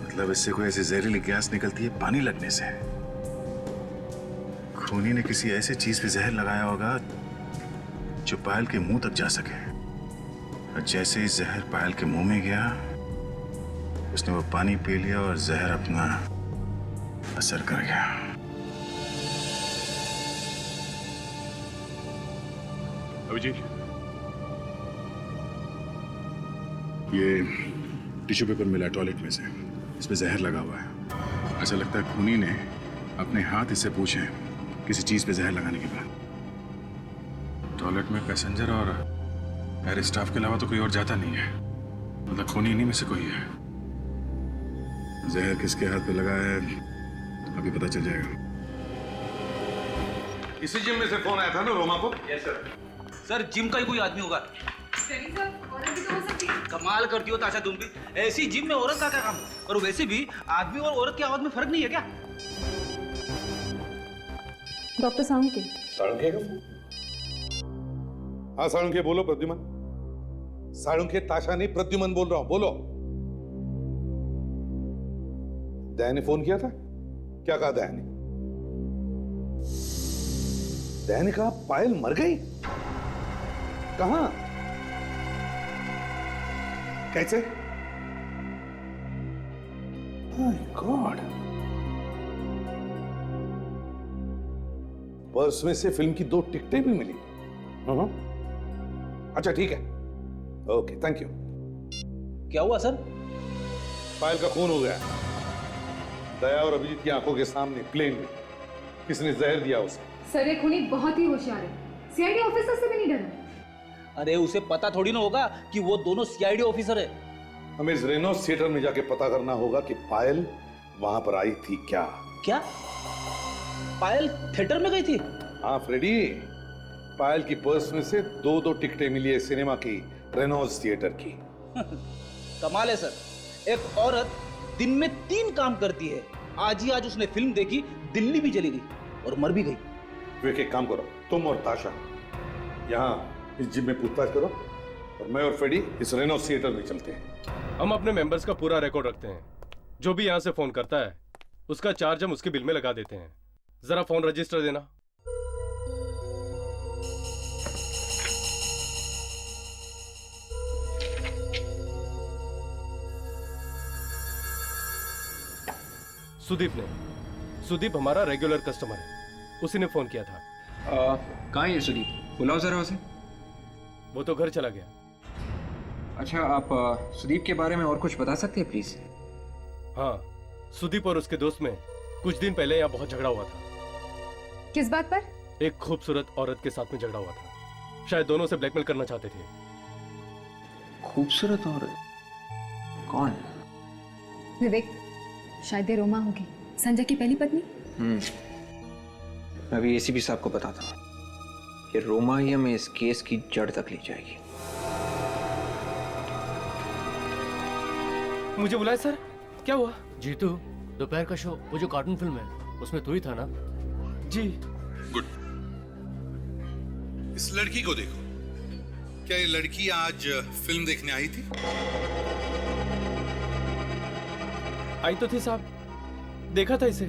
मतलब इससे कोई ऐसी जहरीली गैस निकलती है पानी लगने से। खूनी ने किसी ऐसी चीज पे जहर लगाया होगा जो पायल के मुंह तक जा सके, और जैसे ही जहर पायल के मुंह में गया उसने वो पानी पी लिया और जहर अपना असर कर गया। अभिजीत, ये टिश्यू पेपर मिला टॉयलेट में से, इस पे जहर लगा हुआ है। ऐसा लगता है खूनी ने अपने हाथ इससे पूछे किसी चीज पे जहर लगाने के बाद। टॉयलेट में पैसेंजर और एयर स्टाफ के अलावा तो कोई और जाता नहीं है, मतलब खूनी इन्हीं में से कोई है। जहर किसके हाथ पे लगा है अभी पता चल जाएगा। इसी जिम में से फोन आया था ना रोमा को? Yes sir. सर जिम का ही कोई आदमी होगा। कमाल करती हो ताशा तुम भी, ऐसी जिम में औरत का क्या काम? और वैसे भी आदमी और औरत की आवाज में फर्क नहीं है क्या? डॉक्टर साळुंखे। साळुंखे? हाँ साळुंखे बोलो। प्रद्युमन? साळुंखे ताशा नहीं, प्रद्युमन बोल रहा हूं, बोलो। दया ने फोन किया था? क्या कहा दया ने? दया ने कहा पायल मर गई? कहां? कैसे? My God. पर्स में से फिल्म की 2 टिकटें भी मिली। अच्छा ठीक है, ओके थैंक यू। क्या हुआ सर? पायल का खून हो गया। दया और अभिजीत की आंखों के सामने प्लेन में किसने जहर दिया उसे। सर ये खूनी बहुत ही होशियार है, सीआईडी ऑफिसर से भी नहीं डरा। अरे उसे पता थोड़ी ना होगा कि वो दोनों सीआईडी ऑफिसर है। हमें इस रेनॉल्ड्स थिएटर में जाके पता करना होगा कि पायल वहां पर आई थी क्या। क्या पायल थिएटर में गई थी? हाँ फ्रेडी, पायल की पर्स में से 2 टिकटें मिली है सिनेमा की, रेनॉल्ड्स थिएटर की। कमाल है सर, एक औरत दिन में 3 काम करती है। आज उसने फिल्म देखी, दिल्ली भी चली गई और मर भी गई। वे एक काम करो, तुम और ताशा यहाँ इस जिम में पूछताछ करो और मैं और फ्रेडी इस रेनॉल्ड्स थिएटर में चलते हैं। हम अपने मेंबर्स का पूरा रिकॉर्ड रखते हैं। जो भी यहाँ से फोन करता है उसका चार्ज हम उसके बिल में लगा देते हैं। जरा फोन रजिस्टर देना। सुदीप हमारा रेगुलर कस्टमर है, उसी ने फोन किया था। कहाँ है ये सुदीप? बुलाओ जरा उसे। वो तो घर चला गया। अच्छा, आप सुदीप के बारे में और कुछ बता सकते हैं प्लीज? हाँ, सुदीप और उसके दोस्त में कुछ दिन पहले यहाँ बहुत झगड़ा हुआ था। किस बात पर? एक खूबसूरत औरत के साथ में झगड़ा हुआ था। शायद दोनों से ब्लैकमेल करना चाहते थे। खूबसूरत औरत? कौन? विवेक, शायद ये रोमा होगी, संजय की पहली पत्नी। मैं अभी एसीपी साहब को बताता हूँ कि रोमा ही हमें इस केस की जड़ तक ले जाएगी। मुझे बुलाया सर, क्या हुआ? जीतू, दोपहर का शो, वो जो कार्टून फिल्म है, उसमें तू ही था ना? जी। गुड। इस लड़की को देखो, क्या ये लड़की आज फिल्म देखने आई थी? आई तो थी साहब, देखा था इसे।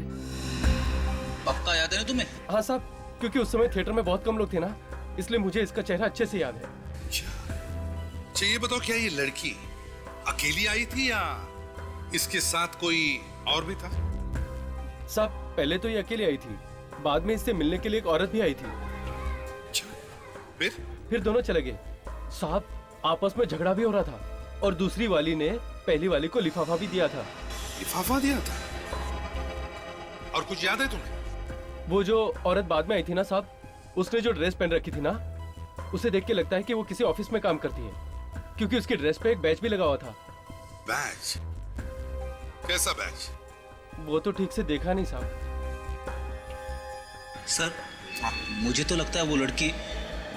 पक्का याद है ना तुम्हें? हाँ साहब, क्योंकि उस समय थिएटर में बहुत कम लोग थे ना, इसलिए मुझे इसका चेहरा अच्छे से याद है। अच्छा, ये बताओ, क्या ये लड़की अकेली आई थी या इसके साथ कोई और भी था? साहब, पहले तो ये अकेली आई थी, बाद में इससे मिलने के लिए एक औरत भी आई थी। फिर दोनों चले गए। साहब, आपस में झगड़ा भी हो रहा था और दूसरी वाली ने पहली वाली को लिफाफा भी दिया था। लिफाफा दिया था? और कुछ याद है तुम्हें? वो जो औरत बाद में आई थी ना साहब, उसने जो ड्रेस पहन रखी थी ना, उसे देख के लगता है कि वो किसी ऑफिस में काम करती है, क्योंकि उसकी ड्रेस पे एक बैच भी लगा हुआ था। बैच? कैसा बैच? वो तो ठीक से देखा नहीं साहब। सर, मुझे तो लगता है वो लड़की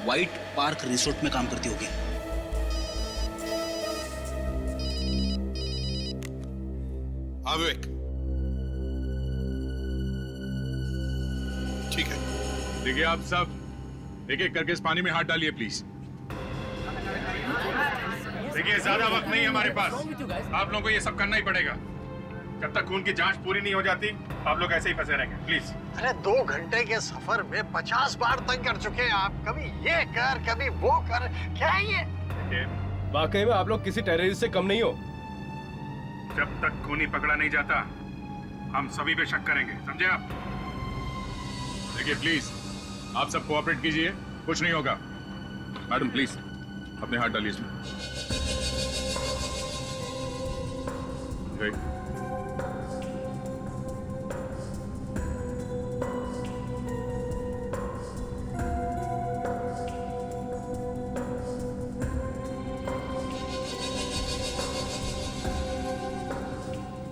व्हाइट पार्क रिसोर्ट में काम करती होगी। विवेक, ठीक है। देखिए आप सब एक एक करके इस पानी में हाथ डालिए प्लीज। देखिए ज्यादा वक्त नहीं है हमारे पास, आप लोगों को ये सब करना ही पड़ेगा। जब तक खून की जांच पूरी नहीं हो जाती आप लोग ऐसे ही फंसे रहेंगे, प्लीज। अरे 2 घंटे के सफर में 50 बार तंग कर चुके हैं आप। कभी ये कर, कभी वो कर, क्या है ये? वाकई में आप लोग किसी टेररिस्ट से कम नहीं हो। जब तक खूनी पकड़ा नहीं जाता हम सभी पे शक करेंगे, समझे आप? देखिए प्लीज आप सब कोऑपरेट कीजिए, कुछ नहीं होगा। मैडम प्लीज अपने हाथ डालिए इसमें।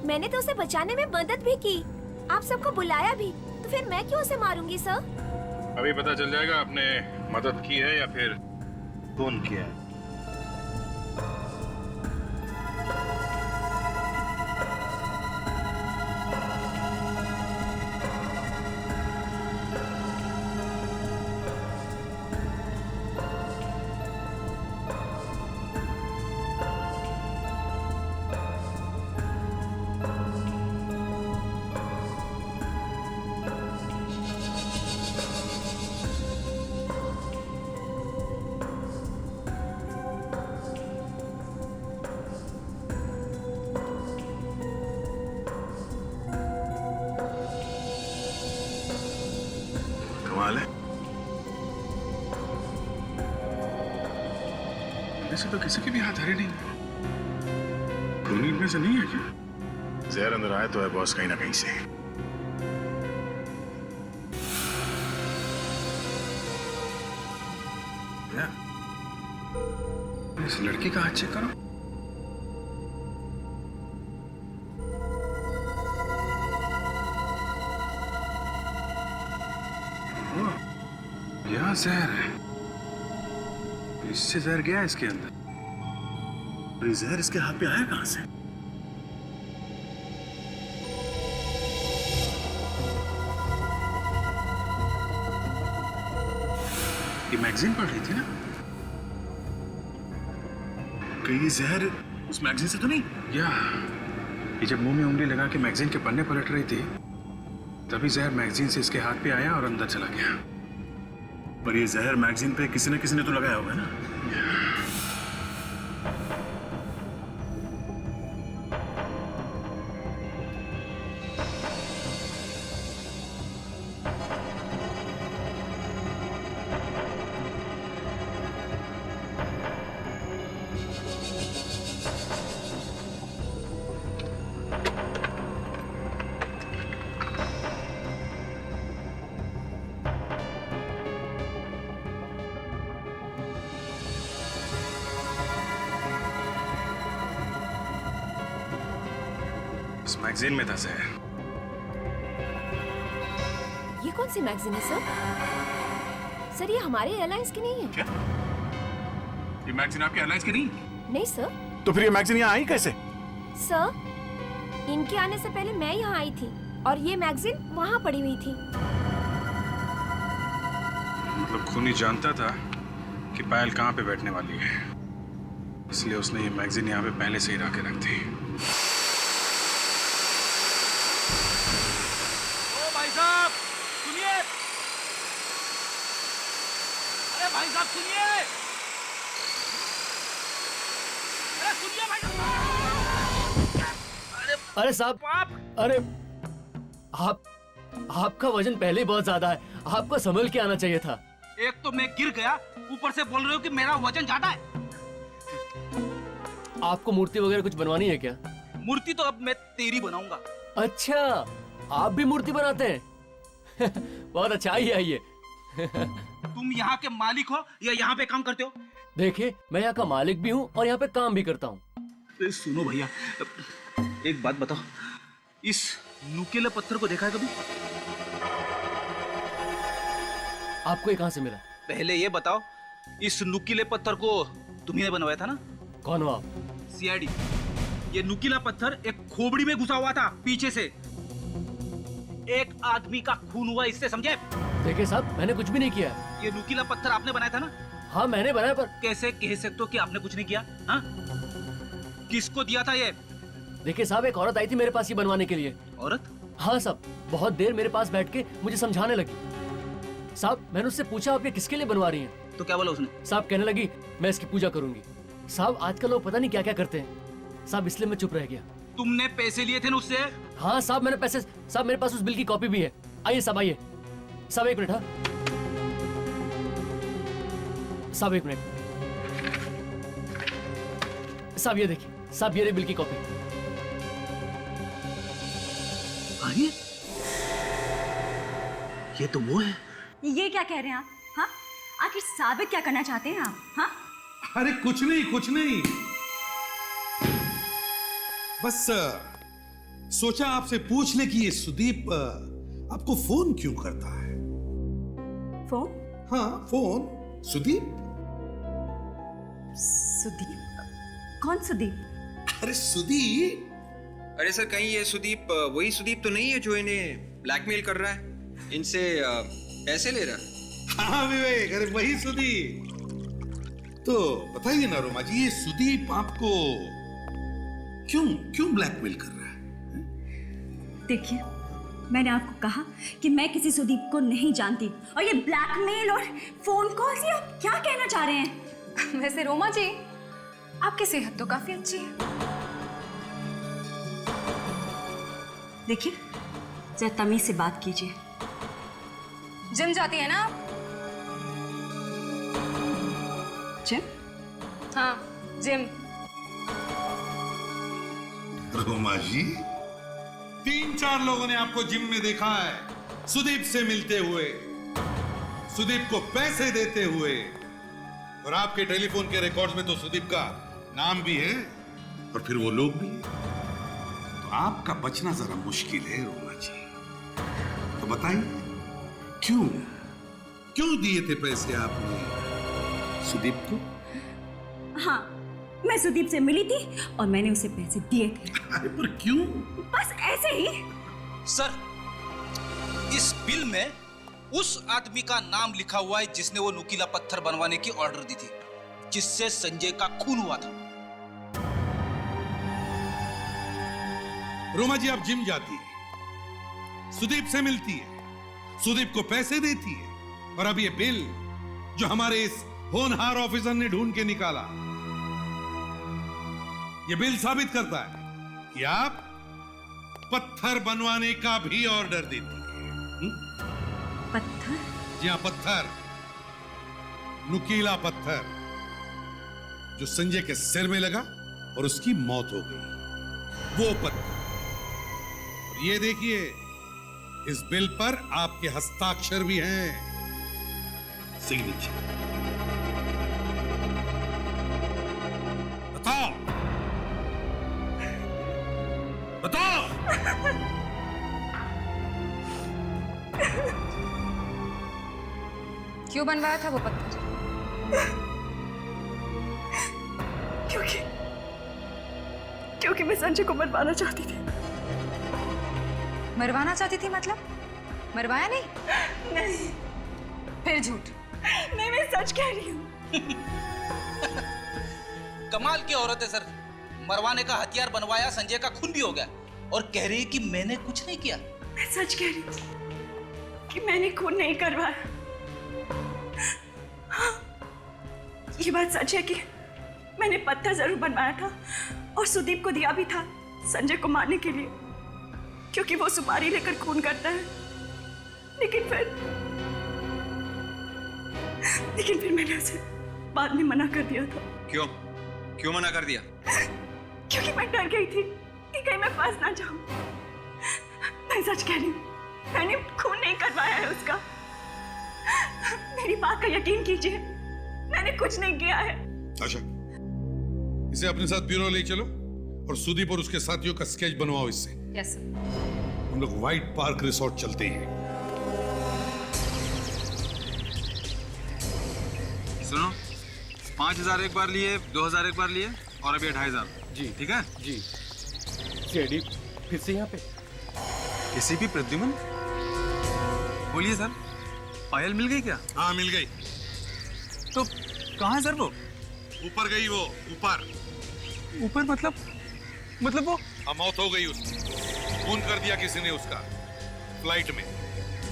मैंने तो उसे बचाने में मदद भी की, आप सबको बुलाया भी, तो फिर मैं क्यों उसे मारूंगी सर? अभी पता चल जाएगा आपने मदद की है या फिर खून किया है। कमाल है, ऐसे तो किसी के भी हाथ हरे नहीं। खूनी में से नहीं है क्या? जहर अंदर आया तो है बॉस कहीं ना कहीं से। क्या? इस लड़की का हाथ चेक करो। यहाँ जहर है, इससे जहर गया इसके अंदर। और ये जहर इसके हाथ पे आया कहां से? ये मैगजीन पढ़ रही थी ना? कहीं ये जहर उस मैगजीन से तो नहीं? या ये जब मुंह में उंगली लगा के मैगजीन के पन्ने पलट रही थी, तभी जहर मैगजीन से इसके हाथ पे आया और अंदर चला गया। पर ये जहर मैगजीन पे किसी ने तो लगाया होगा ना? इस मैगजीन में था जहर। ये कौन सी मैगजीन है सर? सर ये हमारे एयरलाइंस की नहीं है। क्या? ये मैगजीन आपके एयरलाइंस की नहीं? नहीं सर। तो फिर ये मैगजीन यहाँ आई कैसे? सर इनके आने से पहले मैं यहाँ आई थी और ये मैगजीन वहाँ पड़ी हुई थी। मतलब खूनी जानता था कि पायल कहाँ पे बैठने वाली है, इसलिए उसने ये मैगजीन यहाँ पे पहले से ही ला के रख दी। ओ भाई साहब सुनिए, अरे भाई साहब सुनिए, अरे सुनिए भाई साहब। अरे साहब, अरे आपका वजन पहले ही बहुत ज्यादा है, आपको संभल के आना चाहिए था। एक तो मैं गिर गया, ऊपर से बोल रहे हो कि मेरा वजन ज्यादा है। आपको मूर्ति वगैरह कुछ बनवानी है क्या? मूर्ति तो अब मैं तेरी बनाऊंगा। अच्छा, आप भी मूर्ति बनाते हैं? बहुत अच्छा, आइए आइए। तुम यहाँ के मालिक हो या यहाँ पे काम करते हो? देखिए, मैं यहाँ का मालिक भी हूँ और यहाँ पे काम भी करता हूँ। सुनो भैया, एक बात बताओ, इस नुकीले पत्थर को देखा है कभी? आपको ये कहाँ से मिला? पहले ये बताओ, इस नुकीले पत्थर को तुम्ही ने बनवाया था ना? कौन हो आप? सीआईडी। ये नुकीला पत्थर एक खोपड़ी में घुसा हुआ था पीछे से। एक आदमी का खून हुआ इससे, समझे? देखिए साहब, मैंने कुछ भी नहीं किया। ये नुकीला पत्थर आपने बनाया था ना? हाँ मैंने बनाया, पर कैसे कह सकते हो कि आपने कुछ नहीं किया? हाँ? किसको दिया था ये? देखिए साहब, एक औरत आई थी मेरे पास ये बनवाने के लिए। औरत? हाँ साहब, बहुत देर मेरे पास बैठ के मुझे समझाने लगी। साहब मैंने उससे पूछा आप ये किसके लिए बनवा रही हैं? तो क्या बोला उसने? साहब कहने लगी मैं इसकी पूजा करूंगी। साहब आजकल लोग पता नहीं क्या क्या करते हैं साहब, इसलिए मैं चुप रह गया। तुमने पैसे लिए थे ना उससे? हाँ साहब मैंने पैसे, साहब मेरे पास उस बिल की कॉपी भी है। आइए साहब, आइए साहब, एक मिनट। हाँ साहब एक मिनट साहब, ये देखिए साहब, ये रही बिल की कॉपी। अरे ये तो वो है। ये क्या कह रहे हैं आप? हाँ, आखिर साबित क्या करना चाहते हैं आप? हाँ? अरे कुछ नहीं, कुछ नहीं, बस सोचा आपसे पूछ ले कि ये सुदीप आपको फोन क्यों करता है? फोन? हाँ फोन। सुदीप? सुदीप? कौन सुदीप? अरे सुदीप। अरे सर, कहीं ये सुदीप वही सुदीप तो नहीं है जो इन्हें ब्लैकमेल कर रहा है, इनसे पैसे ले रहा है? हाँ विवेक, अरे वही सुदीप। तो बताइए ना रोमा जी, ये सुदीप आपको क्यों ब्लैकमेल कर रहा है? देखिए, मैंने आपको कहा कि मैं किसी सुदीप को नहीं जानती, और ये ब्लैकमेल और फोन कॉल से आप क्या कहना चाह रहे हैं? वैसे रोमा जी, आपकी सेहत तो काफी अच्छी है। देखिए, जरा तमीज से बात कीजिए। जिम जाती है ना आप? जिम? हाँ जिम। रोमा जी, 3-4 लोगों ने आपको जिम में देखा है, सुदीप से मिलते हुए, सुदीप को पैसे देते हुए, और आपके टेलीफोन के रिकॉर्ड्स में तो सुदीप का नाम भी है और फिर वो लोग भी। तो आपका बचना जरा मुश्किल है रोमा जी। तो बताइए, क्यों दिए थे पैसे आपने सुदीप को? हाँ, मैं सुदीप से मिली थी और मैंने उसे पैसे दिए थे। अरे पर क्यों? बस ऐसे ही। सर, इस बिल में उस आदमी का नाम लिखा हुआ है जिसने वो नुकीला पत्थर बनवाने की ऑर्डर दी थी, जिससे संजय का खून हुआ था। रोमा जी, आप जिम जाती है, सुदीप से मिलती है, सुदीप को पैसे देती है, और अब ये बिल जो हमारे इस होनहार ऑफिसर ने ढूंढ के निकाला, ये बिल साबित करता है कि आप पत्थर बनवाने का भी ऑर्डर देती है। पत्थर? जी हाँ, पत्थर, नुकीला पत्थर जो संजय के सिर में लगा और उसकी मौत हो गई, वो पत्थर। और ये देखिए, इस बिल पर आपके हस्ताक्षर भी हैं, सिग्नेचर। बताओ बताओ, क्यों बनवाया था वो पत्थर? क्योंकि मैं संजय को मरवाना चाहती थी। मरवाना चाहती थी मतलब? मरवाया नहीं? नहीं। फिर झूठ। नहीं, मैं सच कह रही हूँ। कमाल की औरत है सर, मरवाने का हथियार बनवाया, संजय का खून भी हो गया और कह रही है कि मैंने कुछ नहीं किया। मैं सच कह रही हूँ कि मैंने खून नहीं करवाया। हाँ, ये बात सच है कि मैंने पत्थर जरूर बनवाया था और सुदीप को दिया भी था संजय को मारने के लिए, क्योंकि वो सुपारी लेकर खून करता है। लेकिन फिर मैंने उसे बाद में मना कर दिया था। क्यों मना कर दिया? क्योंकि मैं डर गई थी कि कहीं मैं फंस ना जाऊं। मैं सच कह रही हूँ, मैंने खून नहीं करवाया है उसका। मेरी बात का यकीन कीजिए, मैंने कुछ नहीं किया है। अच्छा, इसे अपने साथ ब्यूरो ले चलो और सुदीप और उसके साथियों का स्केच बनवाओ इससे। Yes sir. हम लोग व्हाइट पार्क रिसोर्ट चलते हैं। सुनो, 5000 एक बार लिए, 2000 एक बार लिए और अभी 2500। जी ठीक है जी। सीआईडी फिर से यहाँ पे? एसीपी प्रद्युमन, बोलिए सर, पायल मिल गई क्या? हाँ मिल गई। तो कहाँ है सर वो? ऊपर गई वो, ऊपर मतलब वो मौत हो गई उसकी। खून कर दिया किसी ने उसका, फ्लाइट में,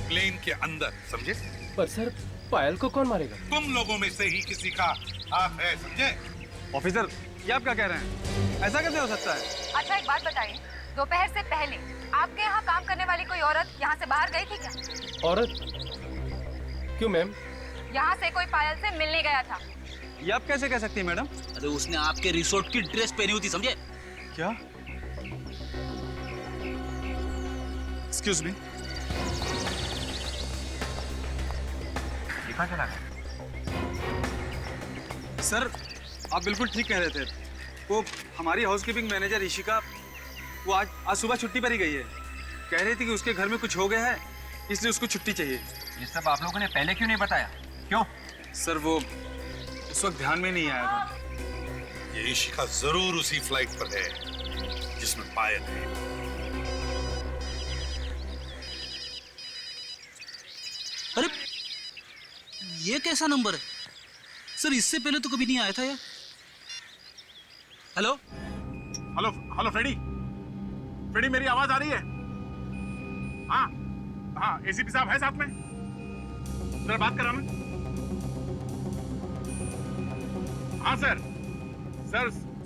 प्लेन के अंदर, समझे? पर सर, पायल को कौन मारेगा? तुम लोगों में से ही किसी का हाथ है, समझे? ऑफिसर, ये आप क्या कह रहे हैं? ऐसा कैसे हो सकता है? अच्छा एक बात बताइए, दोपहर से पहले आपके यहाँ काम करने वाली कोई औरत यहाँ से बाहर गई थी क्या? औरत? क्यों मैम? यहाँ से कोई पायल से मिलने गया था। ये आप कैसे कह सकती हैं मैडम? अरे उसने आपके रिसोर्ट की ड्रेस पहनी हुई थी, समझे? क्या? एक्सक्यूज मी, दिखा चला सर आप बिल्कुल ठीक कह रहे थे। वो हमारी हाउसकीपिंग मैनेजर इशिका, वो आज सुबह छुट्टी पर ही गई है। कह रही थी कि उसके घर में कुछ हो गया है, इसलिए उसको छुट्टी चाहिए। ये सब आप लोगों ने पहले क्यों नहीं बताया? क्यों? सर वो उस वक्त ध्यान में नहीं आया था। ये इशिका जरूर उसी फ्लाइट पर है जिसमें पायल है। अरे ये कैसा नंबर है सर? इससे पहले तो कभी नहीं आया था यार। Hello hello hello Freddie, Freddie मेरी आवाज आ रही है? हाँ हाँ, एसीपी साहब है साथ में, जरा बात कराना। हाँ सर,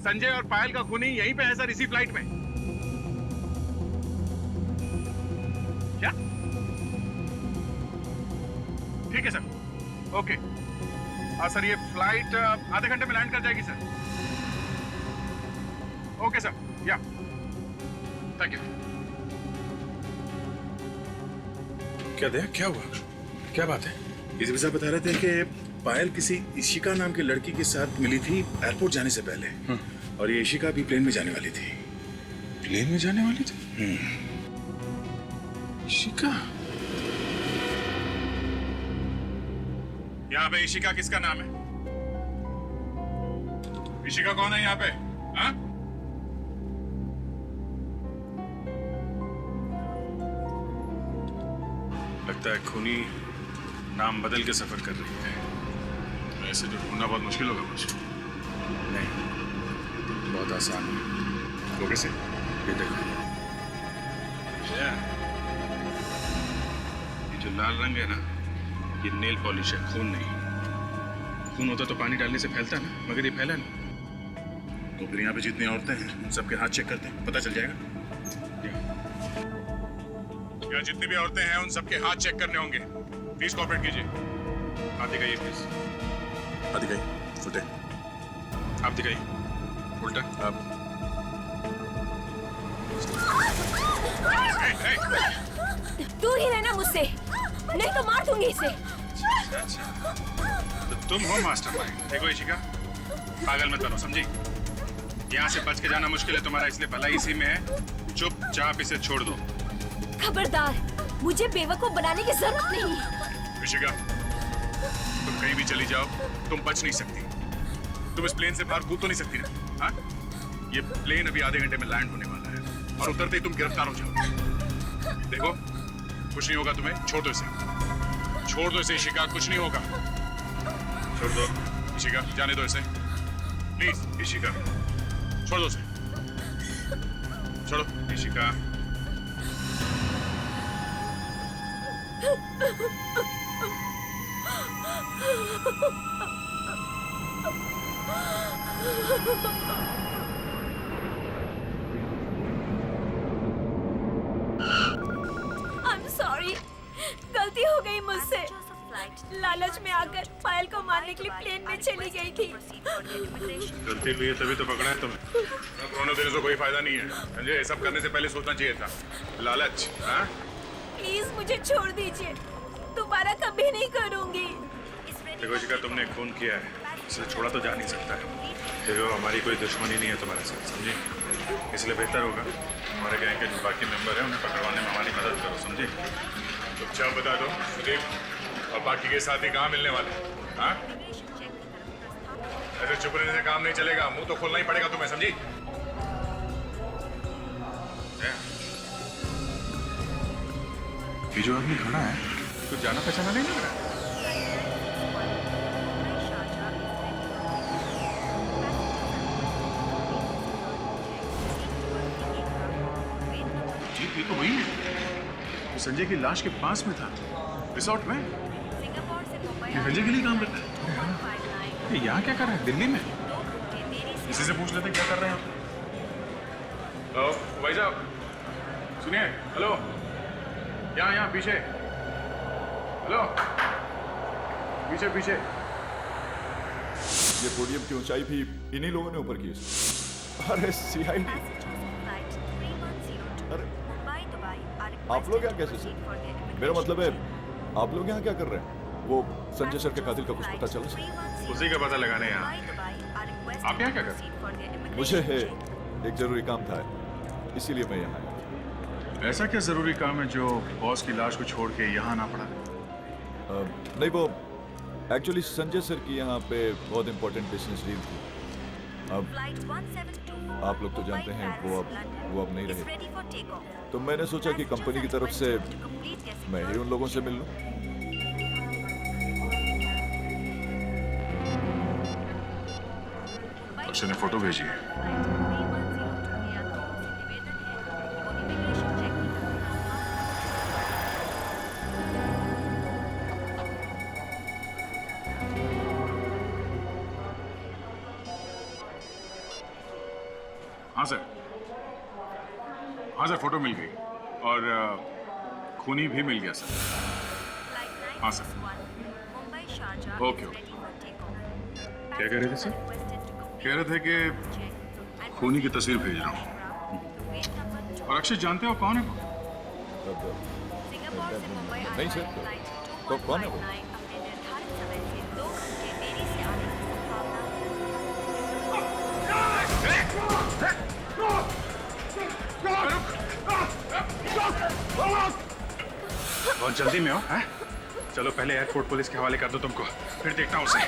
संजय और पायल का खूनी यहीं पे है सर, इसी फ्लाइट में। क्या? ठीक है सर, ओके। हाँ सर, ये फ्लाइट आधे घंटे में लैंड कर जाएगी सर। ओके सर, या थैंक यू। क्या दया, क्या हुआ? क्या बात है? एसीपी साहब बता रहे थे कि पायल किसी इशिका नाम की लड़की के साथ मिली थी एयरपोर्ट जाने से पहले, और ये इशिका भी प्लेन में जाने वाली थी। प्लेन में जाने वाली थी? इशिका? यहाँ पे इशिका किसका नाम है? इशिका कौन है यहाँ पे? हाँ? लगता है खूनी नाम बदल के सफर कर रही है। ऐसे तो ढूंढना बहुत मुश्किल होगा कुछ। नहीं, बहुत आसान है। वो कैसे? ये देखो, ये जो लाल रंग है ना, ये नेल पॉलिश है, खून नहीं। खून होता तो पानी डालने से फैलता ना, मगर ये फैला नहीं। तो फिर यहाँ पे जितनी औरतें हैं उन सबके हाथ चेक करते हैं, पता चल जाएगा। यहाँ जितनी भी औरतें हैं उन सबके हाथ चेक करने होंगे। प्लीज कोऑपरेट कीजिए। हाथ दिखाइए प्लीज। हाथ दिखाइए, फुटे। आप दिखाइए, उल्टा। आप दूर ही रहना मुझसे, नहीं तो मार दूंगी इसे। तो तुम हो मास्टरमाइंड। देखो इशिका, पागल मत बनो, समझी? यहाँ से बच के जाना मुश्किल है तुम्हारा, इसलिए भलाई इसी में है। चुपचाप इसे छोड़ दो। खबरदार, मुझे बेवकूफ बनाने की जरूरत नहीं। ऋषिका, तुम कहीं भी चली जाओ, तुम बच नहीं सकती। तुम इस प्लेन से बाहर कूद तो नहीं सकती ना? हाँ? ये प्लेन अभी आधे घंटे में लैंड होने वाला है और उतरते ही तुम गिरफ्तार हो जाओ। देखो, कुछ नहीं होगा तुम्हें, छोड़ दो इसे। छोड़ दो इसे ऋषिका, कुछ नहीं होगा। छोड़ दो ऋषिका, जाने दो इसे प्लीज। ऋषिका, छोड़ दो इसे, छोड़ो ऋषिका। I'm sorry, गलती हो गई मुझसे। लालच में आकर पायल को मारने के लिए प्लेन में चली गई थी। गलती हुई है तभी तो पकड़ा है तुम्हें। अब रोने देने से कोई फायदा नहीं है, समझे? ये सब करने से पहले सोचना चाहिए था। लालच, हाँ? प्लीज मुझे छोड़ दीजिए, दोबारा कभी नहीं करूंगी। देखो शिका, तुमने खून किया है, इसलिए छोड़ा तो जा नहीं सकता है। देखो, हमारी कोई दुश्मनी नहीं है तुम्हारे साथ, समझे? इसलिए बेहतर होगा हमारे गैंग के जो बाकी मेंबर हैं उन्हें पकड़वाने में हमारी मदद करो, समझे? चुपचाप बता दो सुदीप और बाकी के साथी कहाँ मिलने वाले? हाँ? ऐसे चुप रहने से काम नहीं चलेगा, मुंह तो खोलना ही पड़ेगा तुम्हें, समझी? ये जो आदमी खड़ा है, कुछ जाना पहचाना नहीं लग रहा है। ये तो वही है, तो संजय की लाश के पास में था, रिसोर्ट में। ये संजय के लिए काम करता है। ये यहाँ क्या कर रहा है, दिल्ली में? इसी से पूछ लेते क्या कर रहे हैं आप। भाई साहब सुनिए, हेलो, यहाँ पीछे, हेलो, पीछे पीछे। ये पोडियम की ऊंचाई भी इन्हीं लोगों ने ऊपर की है। अरे सीआईडी, अरे आप लोग यहाँ कैसे सर? मेरा मतलब है आप लोग यहाँ क्या कर रहे हैं? वो संजय सर के कातिल का कुछ पता चला सर? उसी का पता लगाने यहाँ। आप यहाँ क्या कर रहे हैं? मुझे एक जरूरी काम था, इसीलिए मैं यहाँ आया। ऐसा क्या जरूरी काम है जो बॉस की लाश को छोड़ के यहाँ आना पड़ा? नहीं, वो एक्चुअली संजय सर की यहाँ पे बहुत इंपॉर्टेंट बिजनेस डील थी। अब आप लोग तो जानते हैं वो अब नहीं रहे, तो मैंने सोचा कि कंपनी की तरफ से मैं ही उन लोगों से मिल लूं। अक्षय ने फोटो भेजी है। हाँ सर, फोटो मिल गई और खूनी भी मिल गया सर। हाँ सर, ओके ओके। क्या कह रहे थे सर? कह रहे थे कि खूनी की तस्वीर भेज रहा हूँ। और अक्षय जानते हो कौन है वो? नहीं सर, तो कौन है वो? बहुत जल्दी में हो, हैं? चलो पहले एयरपोर्ट पुलिस के हवाले कर दो तुमको, फिर देखता हूँ उसे।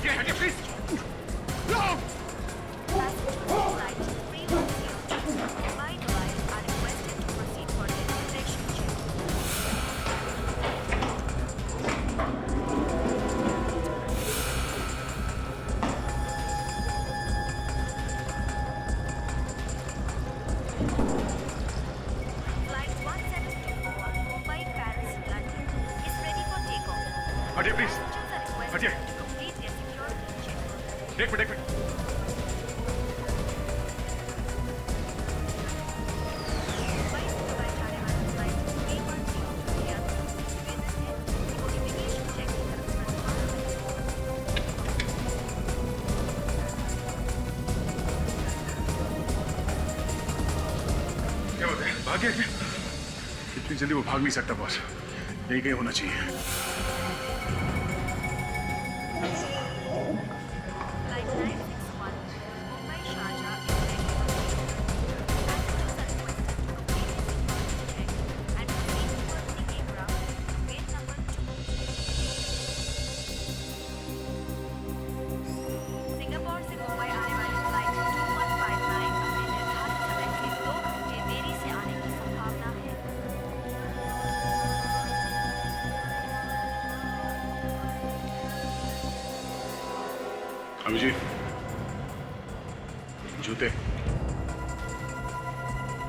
हटिए प्लीज। हटिए प्लीज, हटिए। एक मिनट, एक मिनट। क्या होता है? भाग गया क्या? इतनी जल्दी वो भाग नहीं सकता बॉस, यही कहीं होना चाहिए। गुरुजी, जूते।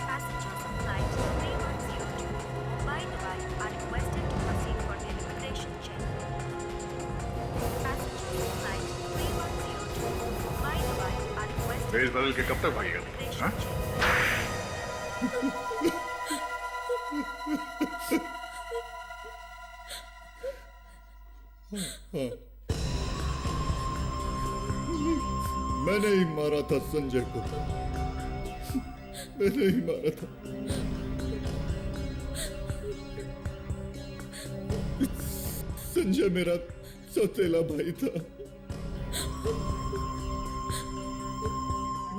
Passengers of flight 3102 Mumbai Dubai are requested to proceed for their immigration check. Passengers of flight 3102 Mumbai Dubai are requested dress बदल के कब तक भागेगा? हाँ? मैंने ही मारा था संजय को, मैंने ही मारा था। संजय मेरा सौतेला भाई था,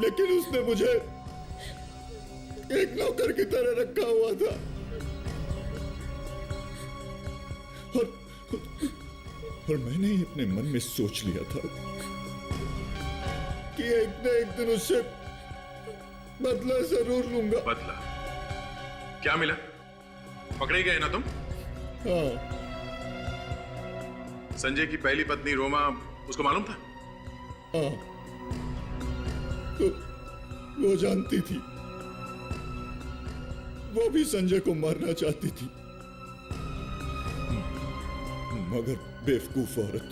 लेकिन उसने मुझे एक नौकर की तरह रखा हुआ था और मैंने ही अपने मन में सोच लिया था कि एक न एक दिन उससे बदला जरूर लूंगा। बदला? क्या मिला? पकड़े गए ना तुम? हाँ। संजय की पहली पत्नी रोमा, उसको मालूम था? हाँ, तो वो जानती थी, वो भी संजय को मारना चाहती थी, मगर बेवकूफ औरत,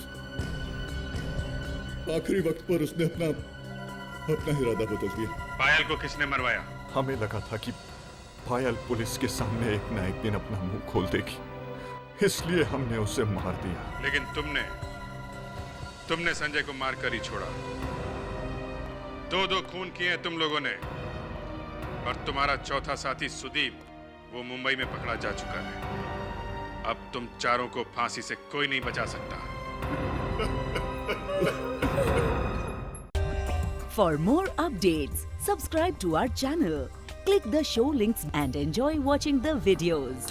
आखिरी वक्त पर उसने अपना इरादा बदल दिया। पायल को किसने मरवाया? हमें लगा था कि पायल पुलिस के सामने एक न एक दिन अपना मुंह खोल देगी, इसलिए हमने उसे मार दिया। लेकिन तुमने संजय को मारकर ही छोड़ा। दो खून किए तुम लोगों ने, और तुम्हारा चौथा साथी सुदीप, वो मुंबई में पकड़ा जा चुका है। अब तुम चारों को फांसी से कोई नहीं बचा सकता। For more updates, subscribe to our channel, click the show links and enjoy watching the videos.